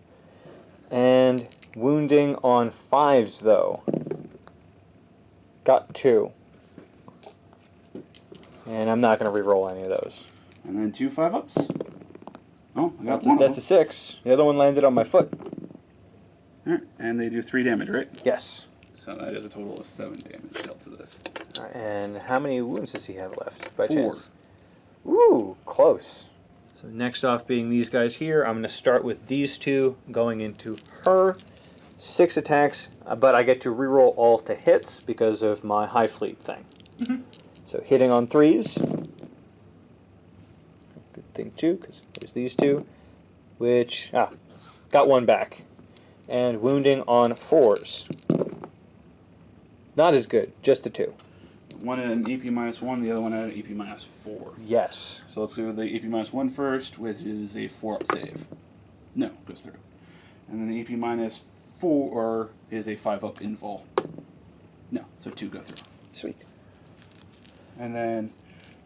And wounding on 5s though. Got 2. And I'm not going to reroll any of those. And then 2 5-ups. Oh, I got That's a 6. The other one landed on my foot. Alright, and they do 3 damage, right? Yes. So that is a total of 7 damage dealt to this. Alright, and how many wounds does he have left, by 4. chance? Ooh, close. So next off being these guys here, I'm going to start with these 2 going into her. 6 attacks, but I get to reroll all to hits because of my high fleet thing. Mm-hmm. So hitting on 3s. Good thing too, because there's these 2. Which, got 1 back. And wounding on 4s. Not as good, just the 2. One at an AP -1, the other one at an AP -4. Yes. So let's go with the AP -1 first, which is a 4-up save. No, goes through. And then the AP -4 is a 5-up invul. No, so 2 go through. Sweet. And then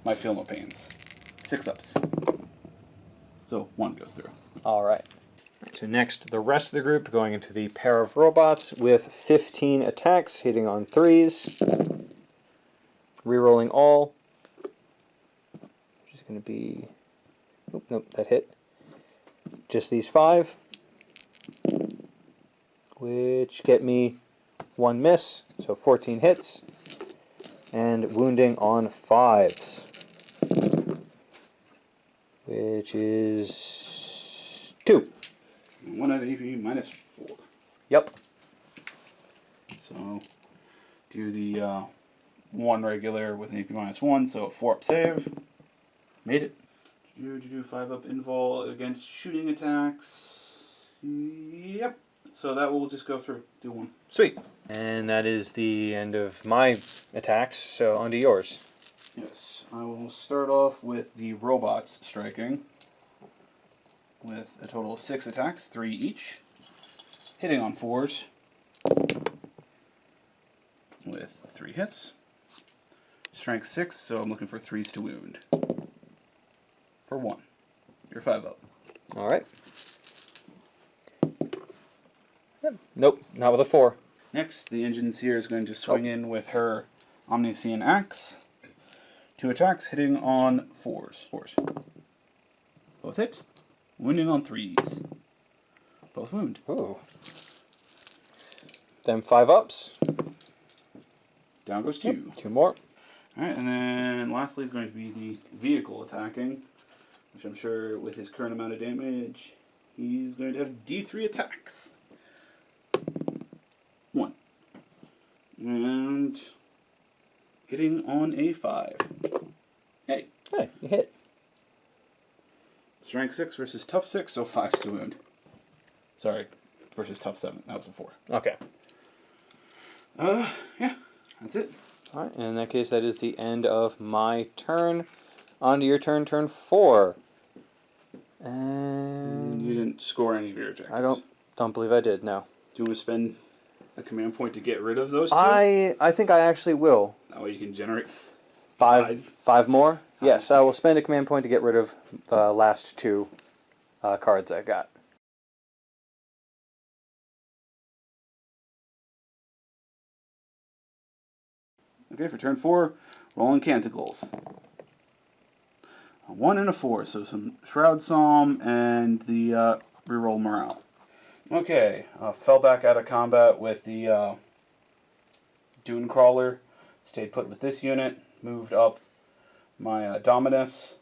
my feel no pains. 6 ups. So 1 goes through. All right. So next, the rest of the group going into the pair of robots with 15 attacks, hitting on 3s. Rerolling all. Which is going to be... Oop, nope, that hit. Just these 5. Which get me 1 miss, so 14 hits. And wounding on 5s. Which is 2. 1 at AP -4. Yep. So do the 1 regular with an AP -1, so a 4-up save. Made it. Do 5-up invul against shooting attacks. Yep. So that will just go through. Do 1. Sweet. And that is the end of my attacks, so on to yours. Yes. I will start off with the robots striking. With a total of 6 attacks, 3 each. Hitting on 4s. With 3 hits. Strength 6, so I'm looking for 3s to wound. For 1. You're 5-up. Alright. Yep. Nope, not with a 4. Next, the engine seer is going to swing in with her Omniscient Axe. 2 attacks, hitting on 4s. Both hit. Wounding on 3s. Both wound. Ooh. Then 5-ups. Down goes 2. Yep. 2 more. Alright, and then lastly is going to be the vehicle attacking, which I'm sure with his current amount of damage, he's going to have D3 attacks. 1. And hitting on a 5. Hey. Hey, you hit. Strength 6 versus tough 6, so 5 to wound. Sorry, versus tough 7. That was a 4. Okay. Yeah, that's it. Alright, and in that case, that is the end of my turn. On to your turn, turn 4. And You didn't score any of your objectives. I don't believe I did, no. Do you want to spend a command point to get rid of those 2? I think I actually will. That way you can generate 5 more? Yes, I will spend a command point to get rid of the last 2 cards I got. Okay, for turn 4, rolling Canticles. A 1 and a 4, so some Shroud Psalm and the reroll Morale. Okay, fell back out of combat with the Dune Crawler. Stayed put with this unit. Moved up my Dominus.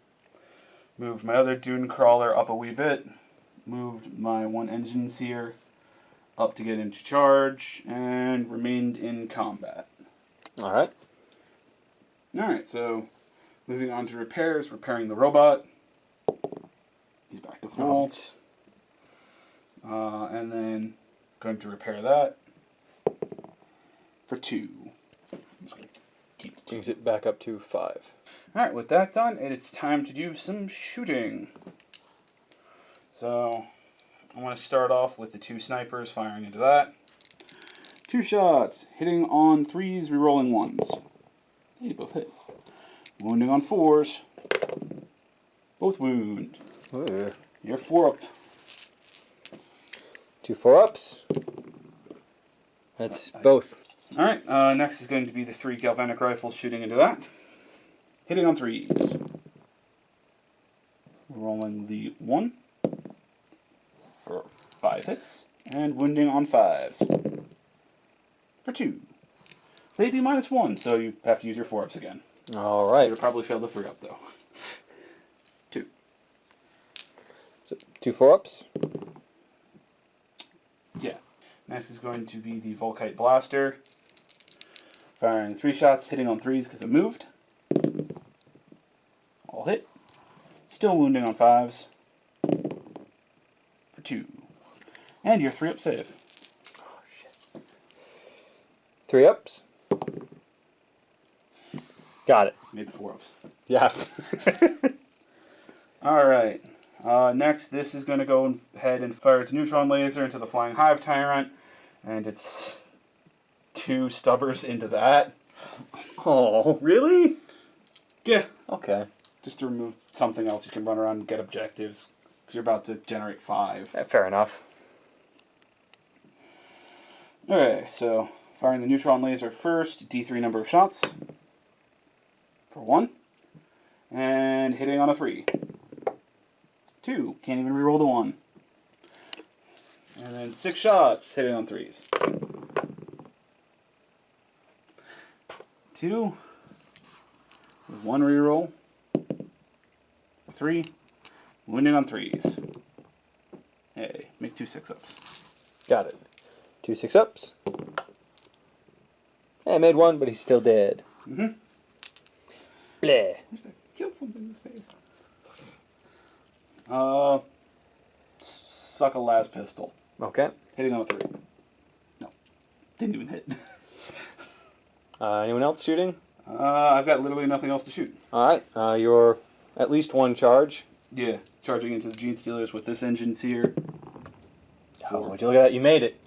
Moved my other Dune Crawler up a wee bit. Moved my 1 Engine Seer up to get into charge. And remained in combat. Alright. Alright, so Moving on to repairs, repairing the robot. He's back to full. And then going to repair that for 2. Brings it back up to 5. Alright, with that done, it's time to do some shooting. So, I want to start off with the 2 snipers firing into that. 2 shots, hitting on 3s, rerolling 1s. They both hit. Wounding on 4s. Both wound. Ooh. You're 4 up. 2 4-ups. That's both. Alright, next is going to be the 3 galvanic rifles shooting into that. Hitting on 3s. Rolling the 1 for 5 hits. And wounding on 5s for 2. They'd be -1, so you have to use your 4-ups again. Alright. You'll probably fail the 3-up though. 2. So 2 4-ups. Yeah. Next is going to be the Volkite Blaster. Firing 3 shots, hitting on 3s because it moved. All hit. Still wounding on 5s for 2. And your 3-up save. Oh, shit. 3-ups. Got it. Made the 4-ups. Yeah. Alright. Next, this is going to go ahead and fire its neutron laser into the Flying Hive Tyrant. And it's 2 stubbers into that. Oh, really? Yeah. Okay. Just to remove something else you can run around and get objectives. Because you're about to generate 5. Fair enough. Okay, so firing the neutron laser first, D3 number of shots for 1, and hitting on a 3. 2, can't even reroll the 1. And then 6 shots, hitting on 3s. 2, with 1 reroll, 3, wounding on 3s. Hey, make 2 6-ups. Got it. 2 6-ups. Hey, I made 1, but he's still dead. Mm-hmm. Bleh. Killed something to say. Suck a las pistol. Okay. Hitting on a 3. No. Didn't even hit. Anyone else shooting? I've got literally nothing else to shoot. Alright. You're at least 1 charge. Yeah. Charging into the Gene Stealers with this engine sear. Oh, would you look at that? You made it.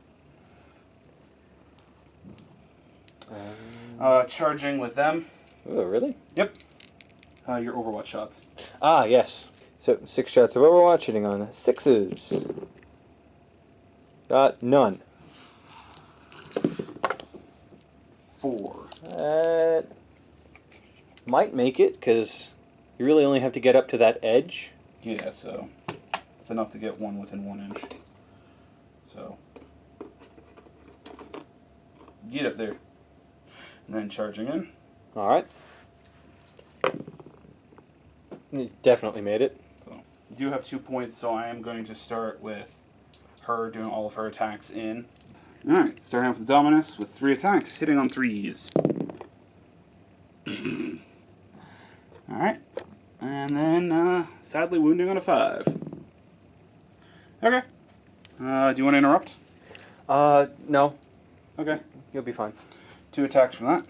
Charging with them. Oh, really? Yep. Your Overwatch shots. Ah, yes. So, 6 shots of Overwatch, hitting on 6s. Got none. 4. Might make it, because you really only have to get up to that edge. Yeah, so it's enough to get 1 within 1 inch. So get up there. And then charging in. Alright. You definitely made it. So you do have 2 points, so I am going to start with her doing all of her attacks in. Alright, starting off with Dominus with 3 attacks, hitting on 3s. Alright. And then, sadly, wounding on a 5. Okay. Do you want to interrupt? No. Okay. You'll be fine. 2 attacks from that.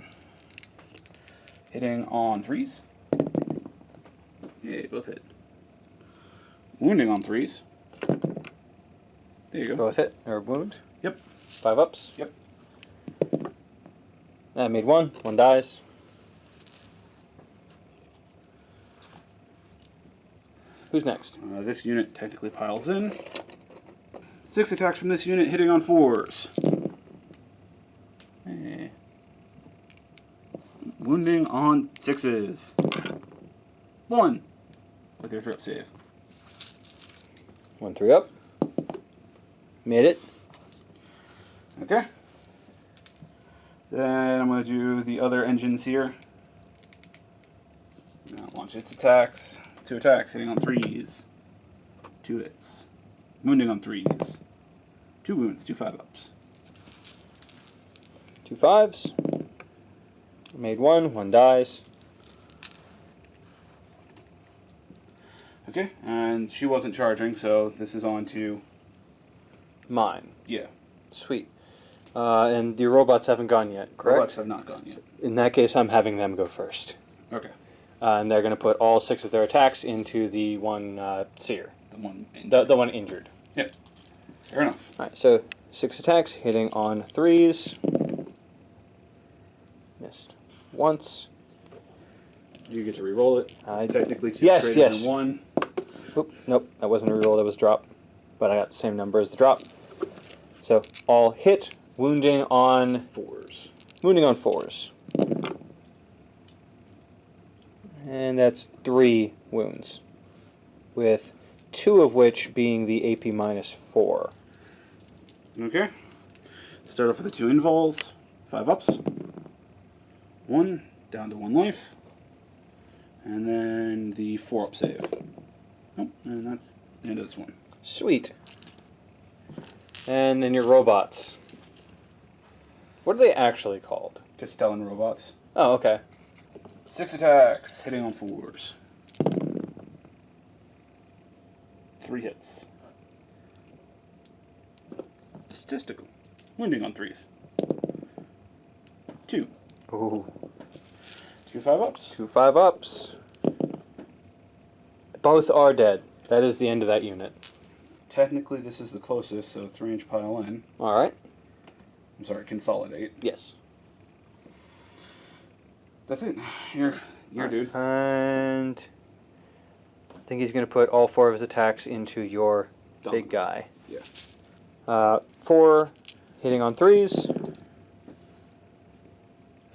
Hitting on 3s. Yeah, both hit. Wounding on 3s. There you go. Both hit, or wound. Yep. 5 ups. Yep. I made 1. 1 dies. Who's next? This unit technically piles in. 6 attacks from this unit, hitting on 4s. Wounding on 6s. 1 with your 3-up save. 1 3 up. Made it. Okay. Then I'm going to do the other engines here. Now launch its attacks. 2 attacks, hitting on 3s. 2 hits. Wounding on 3s. 2 wounds, 2 5-ups. 2 5s. Made 1. 1 dies. Okay, and she wasn't charging, so this is on to... Mine. Yeah. Sweet. And your robots haven't gone yet, correct? Robots have not gone yet. In that case, I'm having them go first. Okay. And they're going to put all 6 of their attacks into the one seer. The one injured. The one injured. Yep. Fair enough. Alright, so 6 attacks, hitting on 3s. Missed once. You get to re-roll it. Technically, two yes, greater yes. than 1. Oop, nope, that wasn't a reroll, that was a drop. But I got the same number as the drop. So all hit, wounding on 4s. Wounding on 4s. And that's 3 wounds, with 2 of which being the AP -4. Okay. Start off with the 2 invols, 5 ups. 1 down to 1 life. And then the 4-up save. Oh, and that's the end of this one. Sweet. And then your robots. What are they actually called? Castellan robots. Oh, okay. 6 attacks, hitting on 4s. 3 hits. Statistical. Wounding on 3s. 2. Ooh. 2 5-ups. 2 5-ups. Both are dead. That is the end of that unit. Technically, this is the closest, so 3-inch pile in. Alright. I'm sorry, consolidate. Yes. That's it. You're dude. And I think he's going to put all 4 of his attacks into your big Dominance. guy. Yeah. 4 hitting on 3s.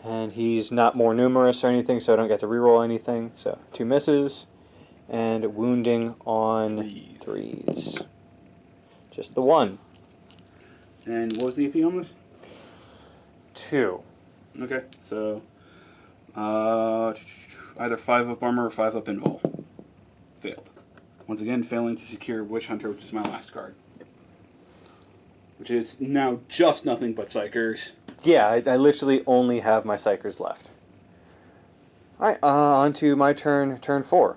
And he's not more numerous or anything, so I don't get to reroll anything. So 2 misses. And wounding on 3s. Just the 1. And what was the AP on this? 2. Okay, so either 5-up armor or 5-up invul. Failed. Once again, failing to secure Witch Hunter, which is my last card. Which is now just nothing but Psychers. Yeah, I literally only have my Psychers left. Alright, on to my turn, turn 4.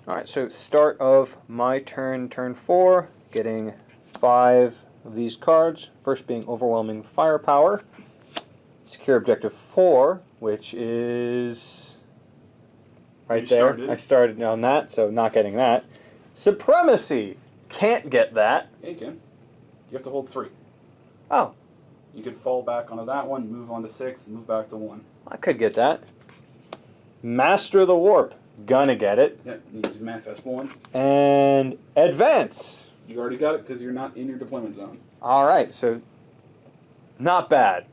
Alright, so start of my turn, turn 4, getting 5 of these cards. First being Overwhelming Firepower. Secure Objective 4, which is right there. I started on that, so not getting that. Supremacy! Can't get that. Yeah, you can. You have to hold 3. Oh, You could fall back onto that one, move on to 6, and move back to 1. I could get that. Master the Warp. Gonna get it. Yeah, you need to manifest 1. And Advance. You already got it because you're not in your deployment zone. Alright, so not bad.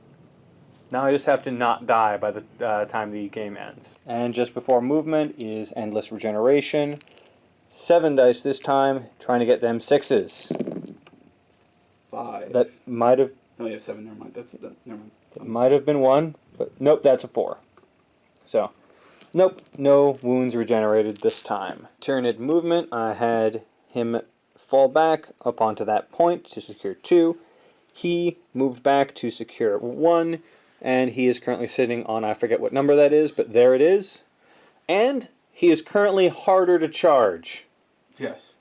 Now I just have to not die by the time the game ends. And just before movement is Endless Regeneration. 7 dice this time, trying to get them 6s. 5. That might have... No, you have 7. Never mind. Never mind. It might have been 1, but nope, that's a 4. So, nope, no wounds regenerated this time. Tyranid movement, I had him fall back up onto that point to secure 2. He moved back to secure 1, and he is currently sitting on, I forget what number that is, but there it is. And he is currently harder to charge. Yes.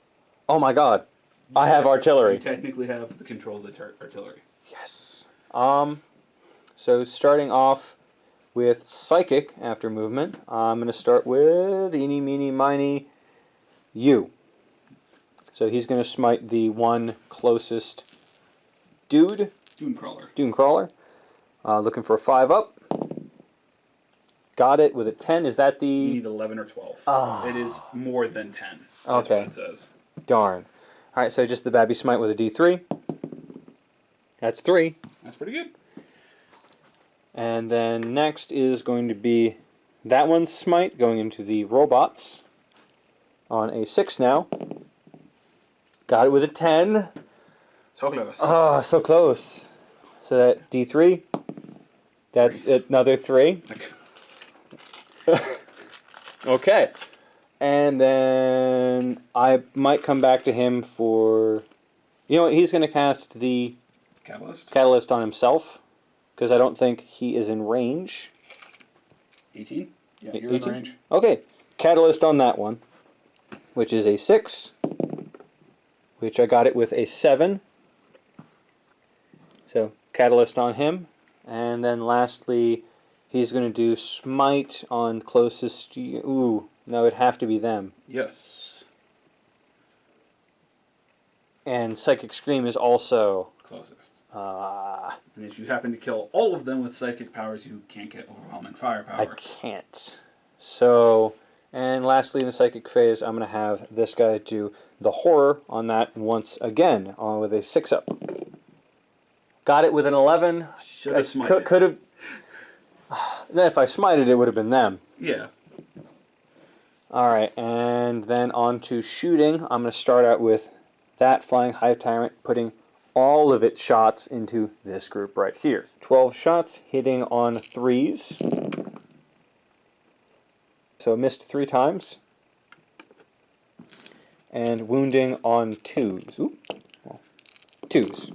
Oh my god. I have artillery. You technically have the control of the artillery. Yes. So starting off with Psychic after movement, I'm going to start with eeny, meeny, miny, you. So he's going to smite the one closest dude. Dunecrawler. Looking for a 5-up. Got it with a 10. Is that the... You need 11 or 12. Oh. It is more than 10. That's okay. what it says. Darn. Alright, so just the Babby Smite with a D3. That's 3. That's pretty good. And then next is going to be that one's Smite going into the robots on a 6 now. Got it with a 10. So close. Oh, so close. So that D3. That's another 3. Okay. And then I might come back to him for... You know what? He's going to cast the Catalyst? Catalyst on himself. because I don't think he is in range. 18? Yeah, you're 18? in range. Okay, Catalyst on that one, which is a 6, which I got it with a 7. So, Catalyst on him. And then lastly, he's going to do Smite on closest... Ooh, no, it'd have to be them. Yes. And Psychic Scream is also... Closest. And if you happen to kill all of them with psychic powers, you can't get overwhelming firepower. I can't. So, and lastly in the Psychic phase, I'm going to have this guy do the Horror on that once again, with a 6-up. Got it with an 11. Should have smited. Could have... Then if I smited, it would have been them. Yeah. Alright, and then on to shooting. I'm going to start out with that Flying Hive Tyrant, putting all of its shots into this group right here. 12 shots, hitting on 3s. So missed 3 times. And wounding on 2s. Ooh. Well, 2s.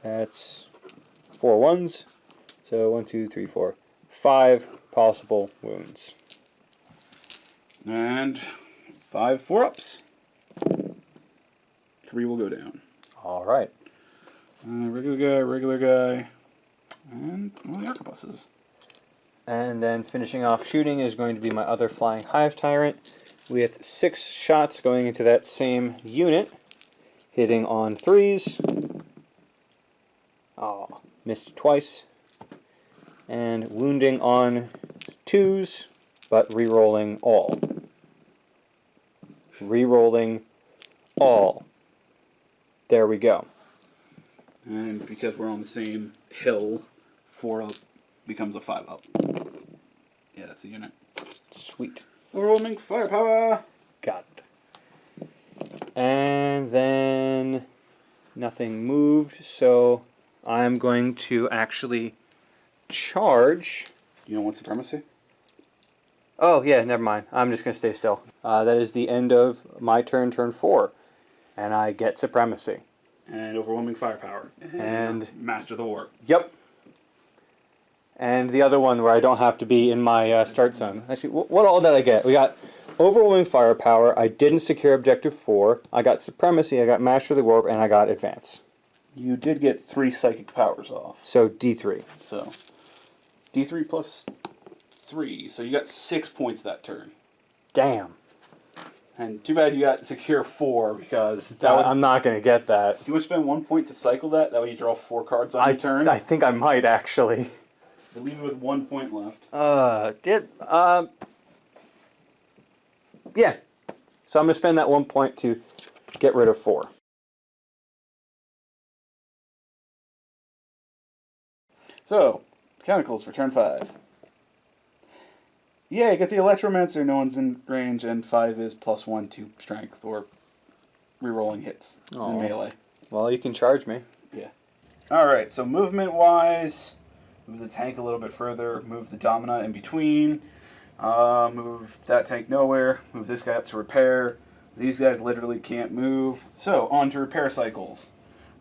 That's 4 ones. So 1, 2, 3, 4, 5 possible wounds. And 5 4-ups. 3 will go down. All right. Regular guy, and one of the arquebuses. And then finishing off shooting is going to be my other Flying Hive Tyrant with 6 shots going into that same unit, hitting on 3s. Oh, missed twice. And wounding on 2s, but re-rolling all. Re-rolling all. There we go. And because we're on the same hill, 4-up becomes a 5-up. Yeah, that's the unit. Sweet. Overwhelming firepower! Got it. And then nothing moved, so I'm going to actually charge. You don't want supremacy? Oh, yeah, never mind. I'm just going to stay still. That is the end of my turn, turn 4. And I get supremacy. And overwhelming firepower. And master the war. Yep. And the other one where I don't have to be in my start zone. Actually, what all did I get? We got overwhelming firepower. I didn't secure objective 4. I got supremacy. I got master of the warp, and I got advance. You did get 3 psychic powers off. So D3. So D3 plus 3. So you got 6 points that turn. Damn. And too bad you got secure 4 because I'm not going to get that. Do you want to spend 1 point to cycle that? That way you draw 4 cards on your turn. I think I might actually. They leave you with 1 point left. Yeah. So I'm going to spend that 1 point to get rid of 4. So, mechanicals for turn 5. Yeah, you get the Electromancer, no one's in range, and 5 is +1 to strength, or rerolling hits in melee. Well, you can charge me. Yeah. Alright, so movement-wise, move the tank a little bit further, move the Domina in between, move that tank nowhere, move this guy up to repair. These guys literally can't move. So, on to repair cycles.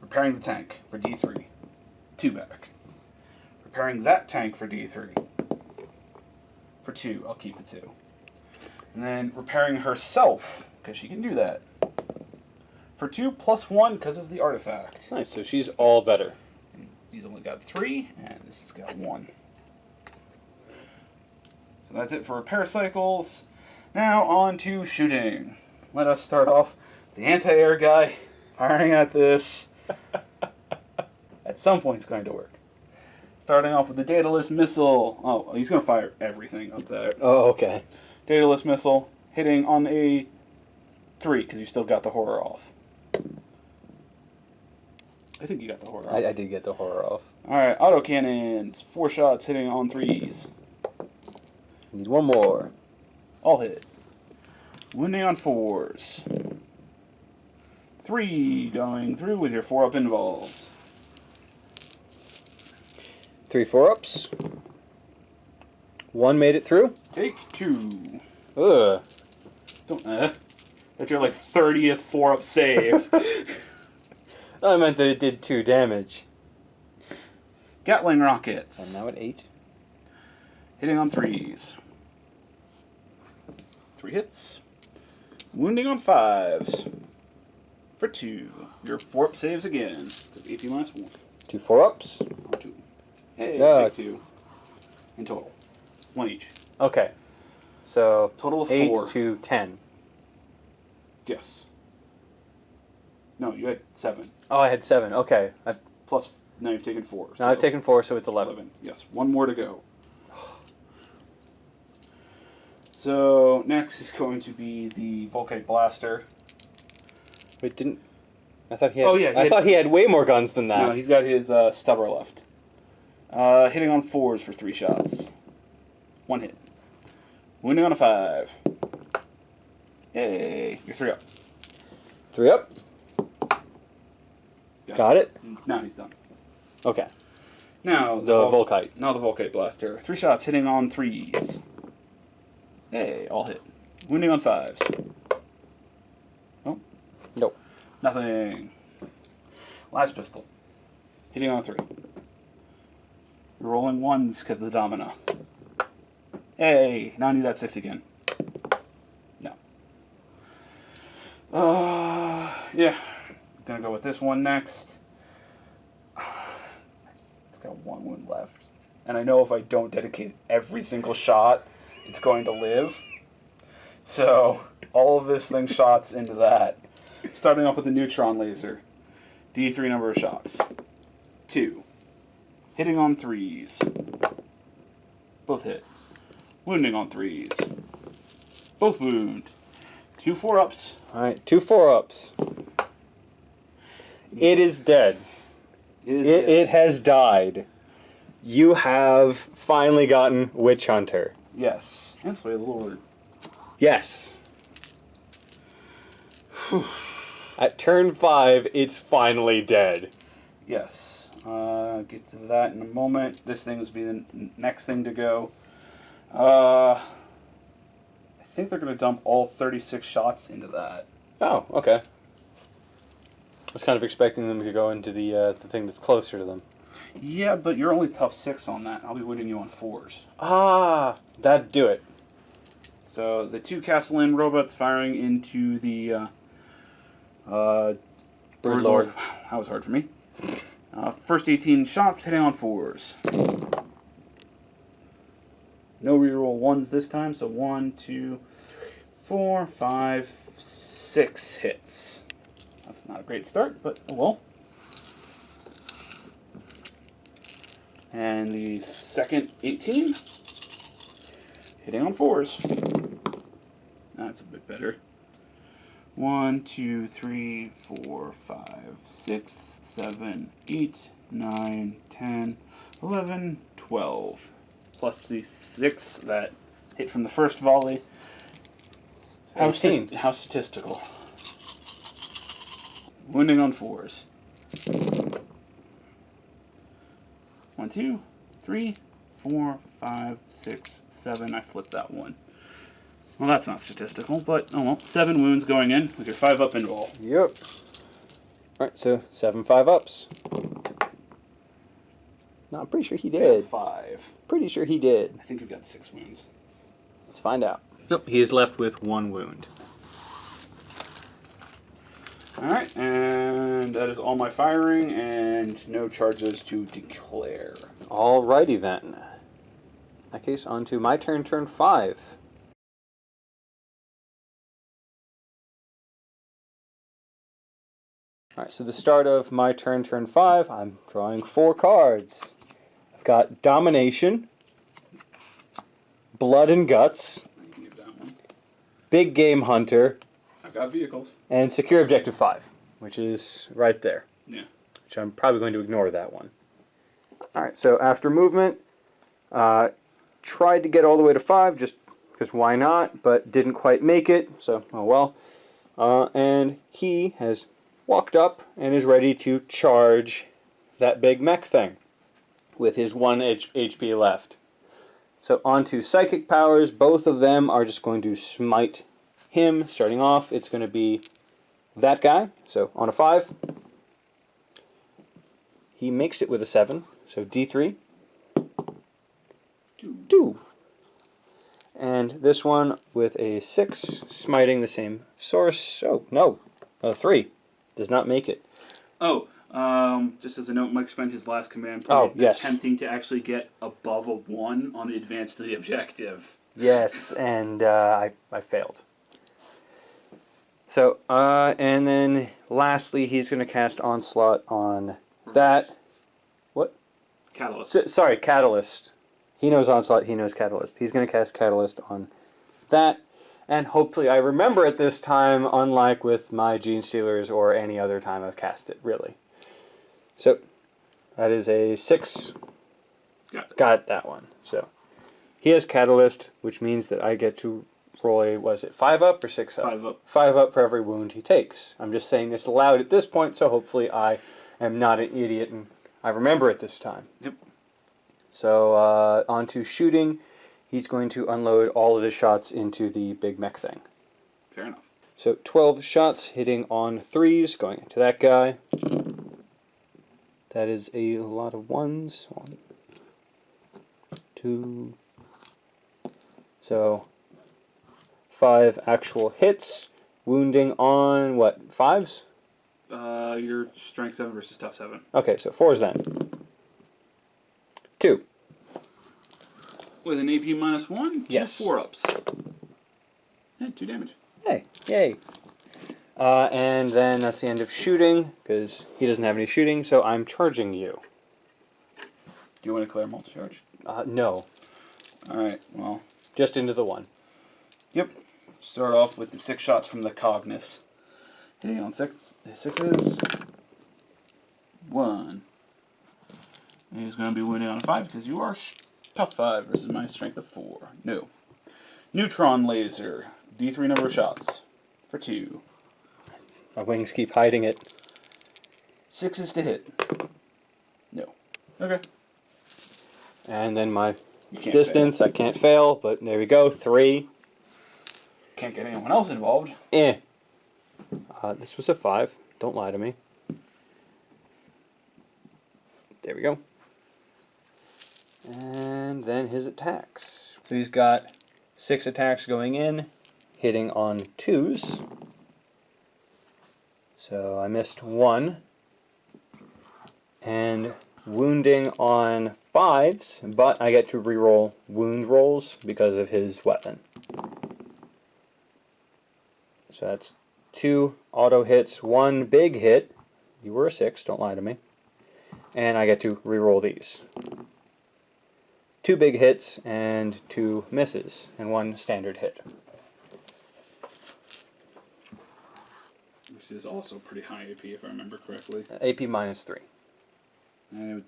Repairing the tank for D3. 2 back. Repairing that tank for D3. For 2, I'll keep the 2. And then repairing herself, because she can do that. For 2 plus 1 because of the artifact. Nice, so she's all better. He's only got 3, and this has got 1. So that's it for repair cycles. Now on to shooting. Let us start off the anti-air guy firing at this. At some point it's going to work. Starting off with the Daedalus missile. Oh, he's going to fire everything up there. Oh, okay. Daedalus missile hitting on a 3 because you still got the horror off. I think you got the horror off. I did get the horror off. Alright, autocannons. 4 shots hitting on 3s. Need 1 more. All hit. Wounding on 4s. 3 going through with your 4-up involves. 3 4-ups. 1 made it through. Take 2. Ugh. Don't, that's your like 30th 4-up save. I meant that it did 2 damage. Gatling rockets. I'm now at 8. Hitting on 3s. 3 hits. Wounding on 5s. For 2. Your 4-up saves again. AP minus 1. 2 4-ups. On 2. Hey, Yeah. take 2. In total. 1 each. Okay. So Total of 8 4. to 10. Yes. No, you had 7. Oh, I had 7. Okay. Plus, now you've taken 4. Now I've taken 4, so it's 11. 11. Yes, 1 more to go. So, next is going to be the Volkite Blaster. Wait, didn't... I thought he had... Oh, yeah, I thought he had way more guns than that. No, he's got his stubber left. Hitting on 4s for 3 shots. 1 hit. Wounding on a 5. Yay, you're 3 up. 3 up. Got it? Now he's done. Okay. Now The Volkite. Now the Volkite Blaster. 3 shots hitting on 3s. Hey, all hit. Wounding on 5s. Oh. Nope. Nothing. Last pistol. Hitting on 3. Rolling 1s because of the domino. Hey, now I need that 6 again. No. Yeah. Gonna go with this one next. It's got 1 wound left. And I know if I don't dedicate every single shot, it's going to live. So, all of this thing shots into that. Starting off with the neutron laser. D3 number of shots. 2. Hitting on 3s. Both hit. Wounding on 3s. Both wound. 2 4-ups. Alright, 2 4-ups. It is dead. It has died. You have finally gotten Witch Hunter. Yes. And Sway the Lord. Yes. At turn 5, it's finally dead. Yes. Get to that in a moment. This thing's be the next thing to go. I think they're going to dump all 36 shots into that. Oh, okay. I was kind of expecting them to go into the thing that's closer to them. Yeah, but you're only tough 6 on that. I'll be winning you on 4s. Ah, that'd do it. So the 2 Castellan robots firing into the Bird Lord. Wow, that was hard for me. First 18 shots hitting on 4s. No reroll 1s this time, so 1, 2, 3, 4, 5, 6 hits. That's not a great start, but oh well. And the second 18, hitting on 4s. That's a bit better. 1, 2, 3, 4, 5, 6, 7, 8, 9, 10, 11, 12. Plus the 6 that hit from the first volley. How statistical. Wounding on 4s. 1, 2, 3, 4, 5, 6, 7. I flipped that one. Well, that's not statistical, but oh well. 7 wounds going in with your 5-up and roll. Yep. Alright, so 7 5-ups. No, I'm pretty sure he did. 5. Pretty sure he did. I think you've got 6 wounds. Let's find out. Nope, he is left with 1 wound. Alright, and that is all my firing and no charges to declare. Alrighty then. In that case, on to my turn, turn 5. Alright, so the start of my turn, turn 5, I'm drawing 4 cards. I've got Domination, Blood and Guts, You can give that one. Big Game Hunter, I've got vehicles. and Secure Objective 5, which is right there. Yeah. Which I'm probably going to ignore that one. Alright, so after movement, tried to get all the way to 5, just because why not, but didn't quite make it, so oh well. And he has walked up and is ready to charge that big mech thing with his 1 HP left. So on to Psychic Powers. Both of them are just going to smite him. Starting off, it's going to be that guy. So on a 5, he makes it with a 7. So D3. 2. 2. And this one with a 6, smiting the same source. Oh, no. A 3. Does not make it. Oh, just as a note, Mike spent his last command Oh, point yes. attempting to actually get above a 1 on the advance to the objective. Yes, and I failed. So, and then lastly, he's going to cast Onslaught on that. What? Catalyst. Sorry, Catalyst. He knows Onslaught, he knows Catalyst. He's going to cast Catalyst on that. And hopefully I remember it this time, unlike with my Gene Stealers or any other time I've cast it, really. So, that is a 6. Got that one. So, he has Catalyst, which means that I get to roll a, was it 5 up or 6 up? 5 up. 5 up for every wound he takes. I'm just saying this aloud at this point, so hopefully I am not an idiot and I remember it this time. Yep. So, on to shooting. He's going to unload all of his shots into the big mech thing. Fair enough. So, 12 shots hitting on 3s, going into that guy. That is a lot of 1s. 1, 2. So, 5 actual hits, wounding on, what, 5s? Your strength 7 versus tough 7. Okay, so 4s then. 2. With an AP -1, 2 Yes. 4-ups. Yeah, 2 damage. Hey, yay. And then that's the end of shooting, because he doesn't have any shooting, so I'm charging you. Do you want to declare multi-charge? No, Alright, well. just into the 1. Yep. Start off with the 6 shots from the Cognus. Hitting on 6s. 1. And he's going to be wounded on a 5 because you are tough 5 versus my strength of 4. No. Neutron laser. D3 number of shots. For 2. My wings keep hiding it. 6s to hit. No. Okay. And then my You can't distance, fail. I can't fail, but there we go, 3. Can't get anyone else involved. This was a 5. Don't lie to me. There we go. And then his attacks. So he's got 6 attacks going in, hitting on 2s. So I missed 1. And wounding on 5s, but I get to reroll wound rolls because of his weapon. So that's 2 auto hits, 1 big hit. You were a 6, don't lie to me. And I get to reroll these. 2 big hits and 2 misses, and 1 standard hit. Which is also pretty high AP if I remember correctly. AP -3. And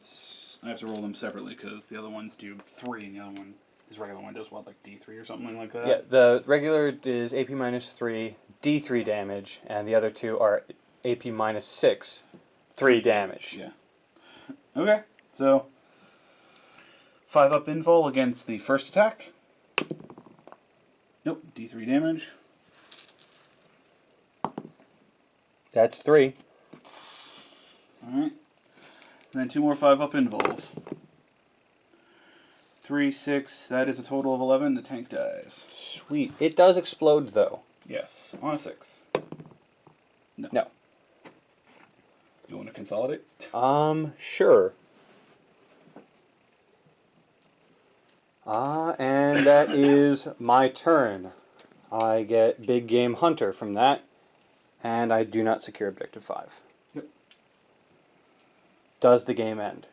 I have to roll them separately because the other ones do 3 and the other one, his regular one does what, like D3 or something like that? Yeah, the regular is AP -3, D3 damage, and the other 2 are AP -6, 3 damage. Yeah. Okay, so 5 up invul against the first attack. Nope, D3 damage. That's 3. Alright. And then 2 more 5 up invuls. 3, 6, that is a total of 11. The tank dies. Sweet. It does explode, though. Yes, on a 6. No. You want to consolidate? Sure. And that is my turn. I get Big Game Hunter from that, and I do not secure Objective 5. Yep. Does the game end?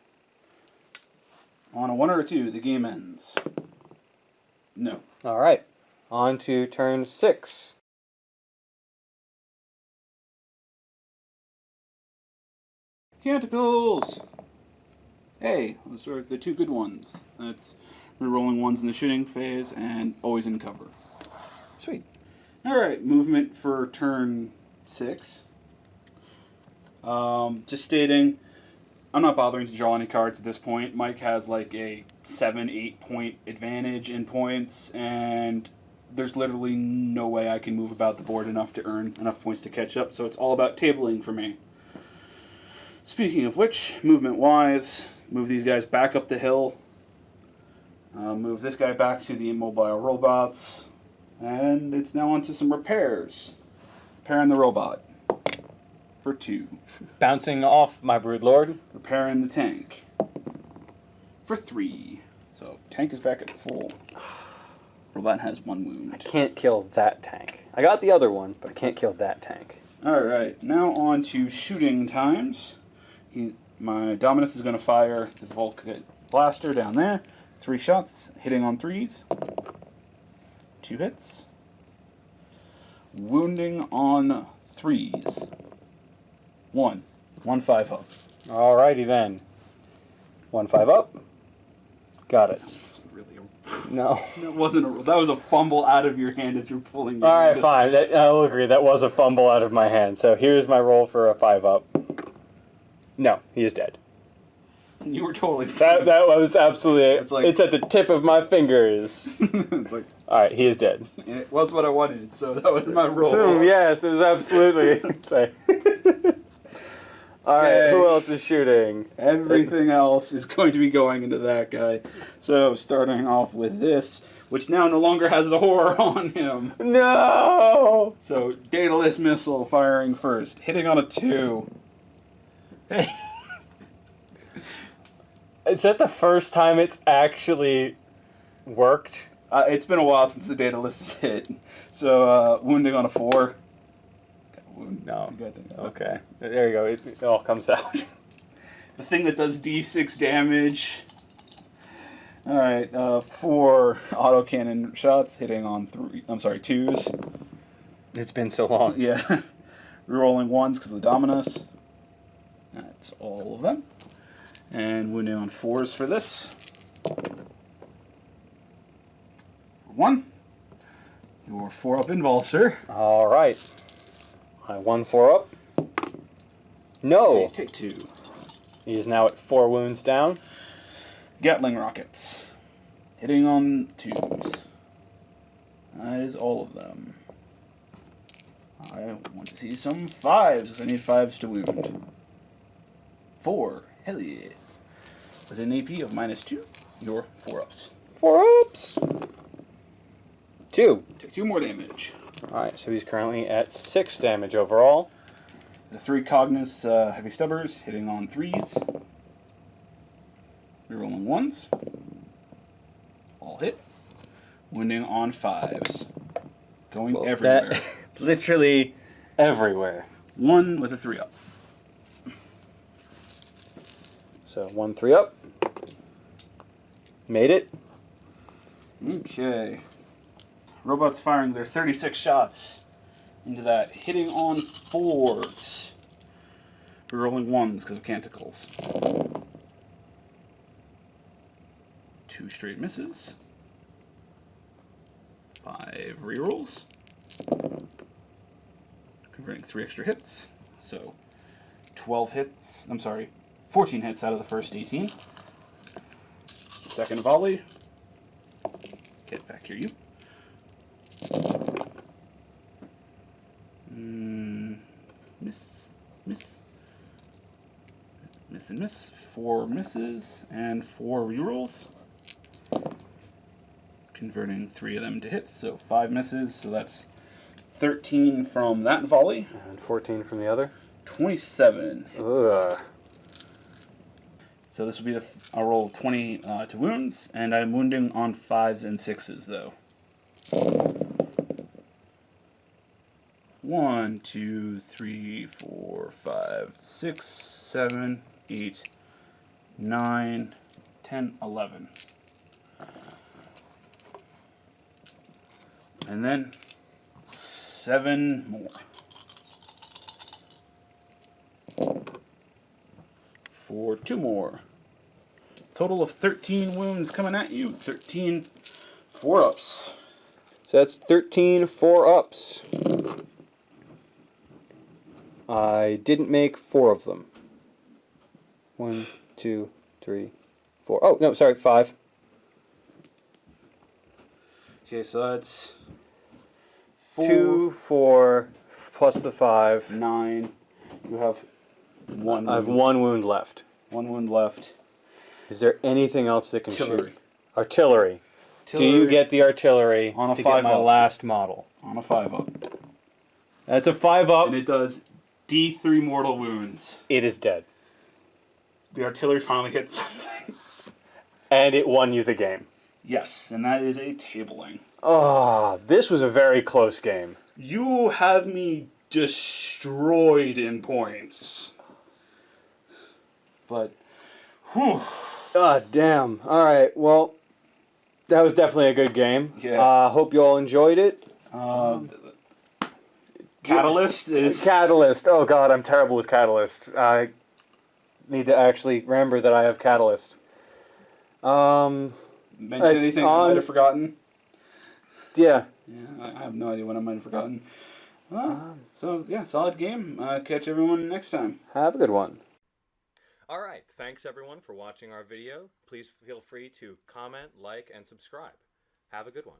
On a 1 or a 2, the game ends. No. Alright. On to turn 6. Canticles! Hey, those are the 2 good ones. That's rerolling 1s in the shooting phase and always in cover. Sweet. Alright, movement for turn 6. Just stating, I'm not bothering to draw any cards at this point. Mike has like a 7-8 point advantage in points, and there's literally no way I can move about the board enough to earn enough points to catch up, so it's all about tabling for me. Speaking of which, movement-wise, Move these guys back up the hill. Move this guy back to the immobile robots. And it's now on to some repairs. Repairing the robot for 2. Bouncing off, my brood lord. Repairing the tank for 3. So tank is back at full. Robot has 1 wound. I can't kill that tank. I got the other one, but I can't kill that tank. Alright, now on to shooting times. My Dominus is going to fire the Vulcan Blaster down there. 3 shots, hitting on 3s. 2 hits. Wounding on 3s. 1. 1 5 up. Alrighty then. 1 5 up. Got it. No. That wasn't that was a fumble out of your hand as you're pulling your Alright, fine. I'll agree. That was a fumble out of my hand. So here's my roll for a 5 up. No, he is dead. You were totally That was absolutely... It's at the tip of my fingers. It's like... Alright, he is dead. It was what I wanted, so that was my roll. Yes, it was absolutely... Alright, who else is shooting? Everything else is going to be going into that guy. So, starting off with this, which now no longer has the horror on him. No! So, Daedalus Missile firing first, hitting on a 2. Hey. Is that the first time it's actually worked? It's been a while since the Daedalus is hit. So, wounding on a 4. No. Okay. There you go. It all comes out. The thing that does D6 damage. Alright, 4 autocannon shots hitting on 2s. It's been so long. Yeah. Rerolling 1s because of the Dominus. That's all of them. And wounding on 4s for this. For 1. Your 4 up invul, sir. Alright. I 1 4 up. No! Okay, take 2. He is now at 4 wounds down. Gatling rockets. Hitting on 2s. That is all of them. I want to see some 5s, because I need 5s to wound. 4. Hell yeah. With an AP of -2, your 4 ups. 4 ups! 2. Take 2 more damage. Alright, so he's currently at 6 damage overall. The 3 Cognis Heavy Stubbers hitting on 3s. Rerolling 1s. All hit. Wounding on 5s. Going everywhere. Literally everywhere. 1 with a 3 up. So 1 3 up. Made it. Okay. Robots firing their 36 shots into that. Hitting on 4s. Rerolling 1s because of canticles. 2 straight misses. 5 rerolls. Converting 3 extra hits. So 12 hits. 14 hits out of the first 18. Second volley. Get back here, you. Miss. Miss and miss. 4 misses and 4 rerolls. Converting 3 of them to hits, so 5 misses. So that's 13 from that volley. And 14 from the other. 27 hits. Ugh. So this will be I'll roll 20 to wounds, and I'm wounding on 5s and 6s though. 1, 2, 3, 4, 5, 6, 7, 8, 9, 10, 11. And then 7 more. For 2 more. Total of 13 wounds coming at you. 13 4-ups. So that's 13 4-ups. I didn't make 4 of them. 1, 2, 3, 4. Oh, no, sorry, 5. Okay, so that's 4, 2, 4, plus the 5. 9. You have 1 I have wound. 1 wound left. 1 wound left. Is there anything else that can Artillery. shoot? Artillery. Do you get the artillery On a to get my 5-up. last model? On a 5-up. That's a 5-up. And it does D3 mortal wounds. It is dead. The artillery finally hits something. And it won you the game. Yes, and that is a tabling. Oh, this was a very close game. You have me destroyed in points. But, whew. Ah, damn. All right, well, that was definitely a good game. Yeah. Hope you all enjoyed it. Catalyst is... Catalyst. Oh, God, I'm terrible with Catalyst. I need to actually remember that I have Catalyst. Mention anything I might have forgotten? Yeah. Yeah, I have no idea what I might have forgotten. So, yeah, solid game. Catch everyone next time. Have a good one. All right. Thanks, everyone, for watching our video. Please feel free to comment, like, and subscribe. Have a good one.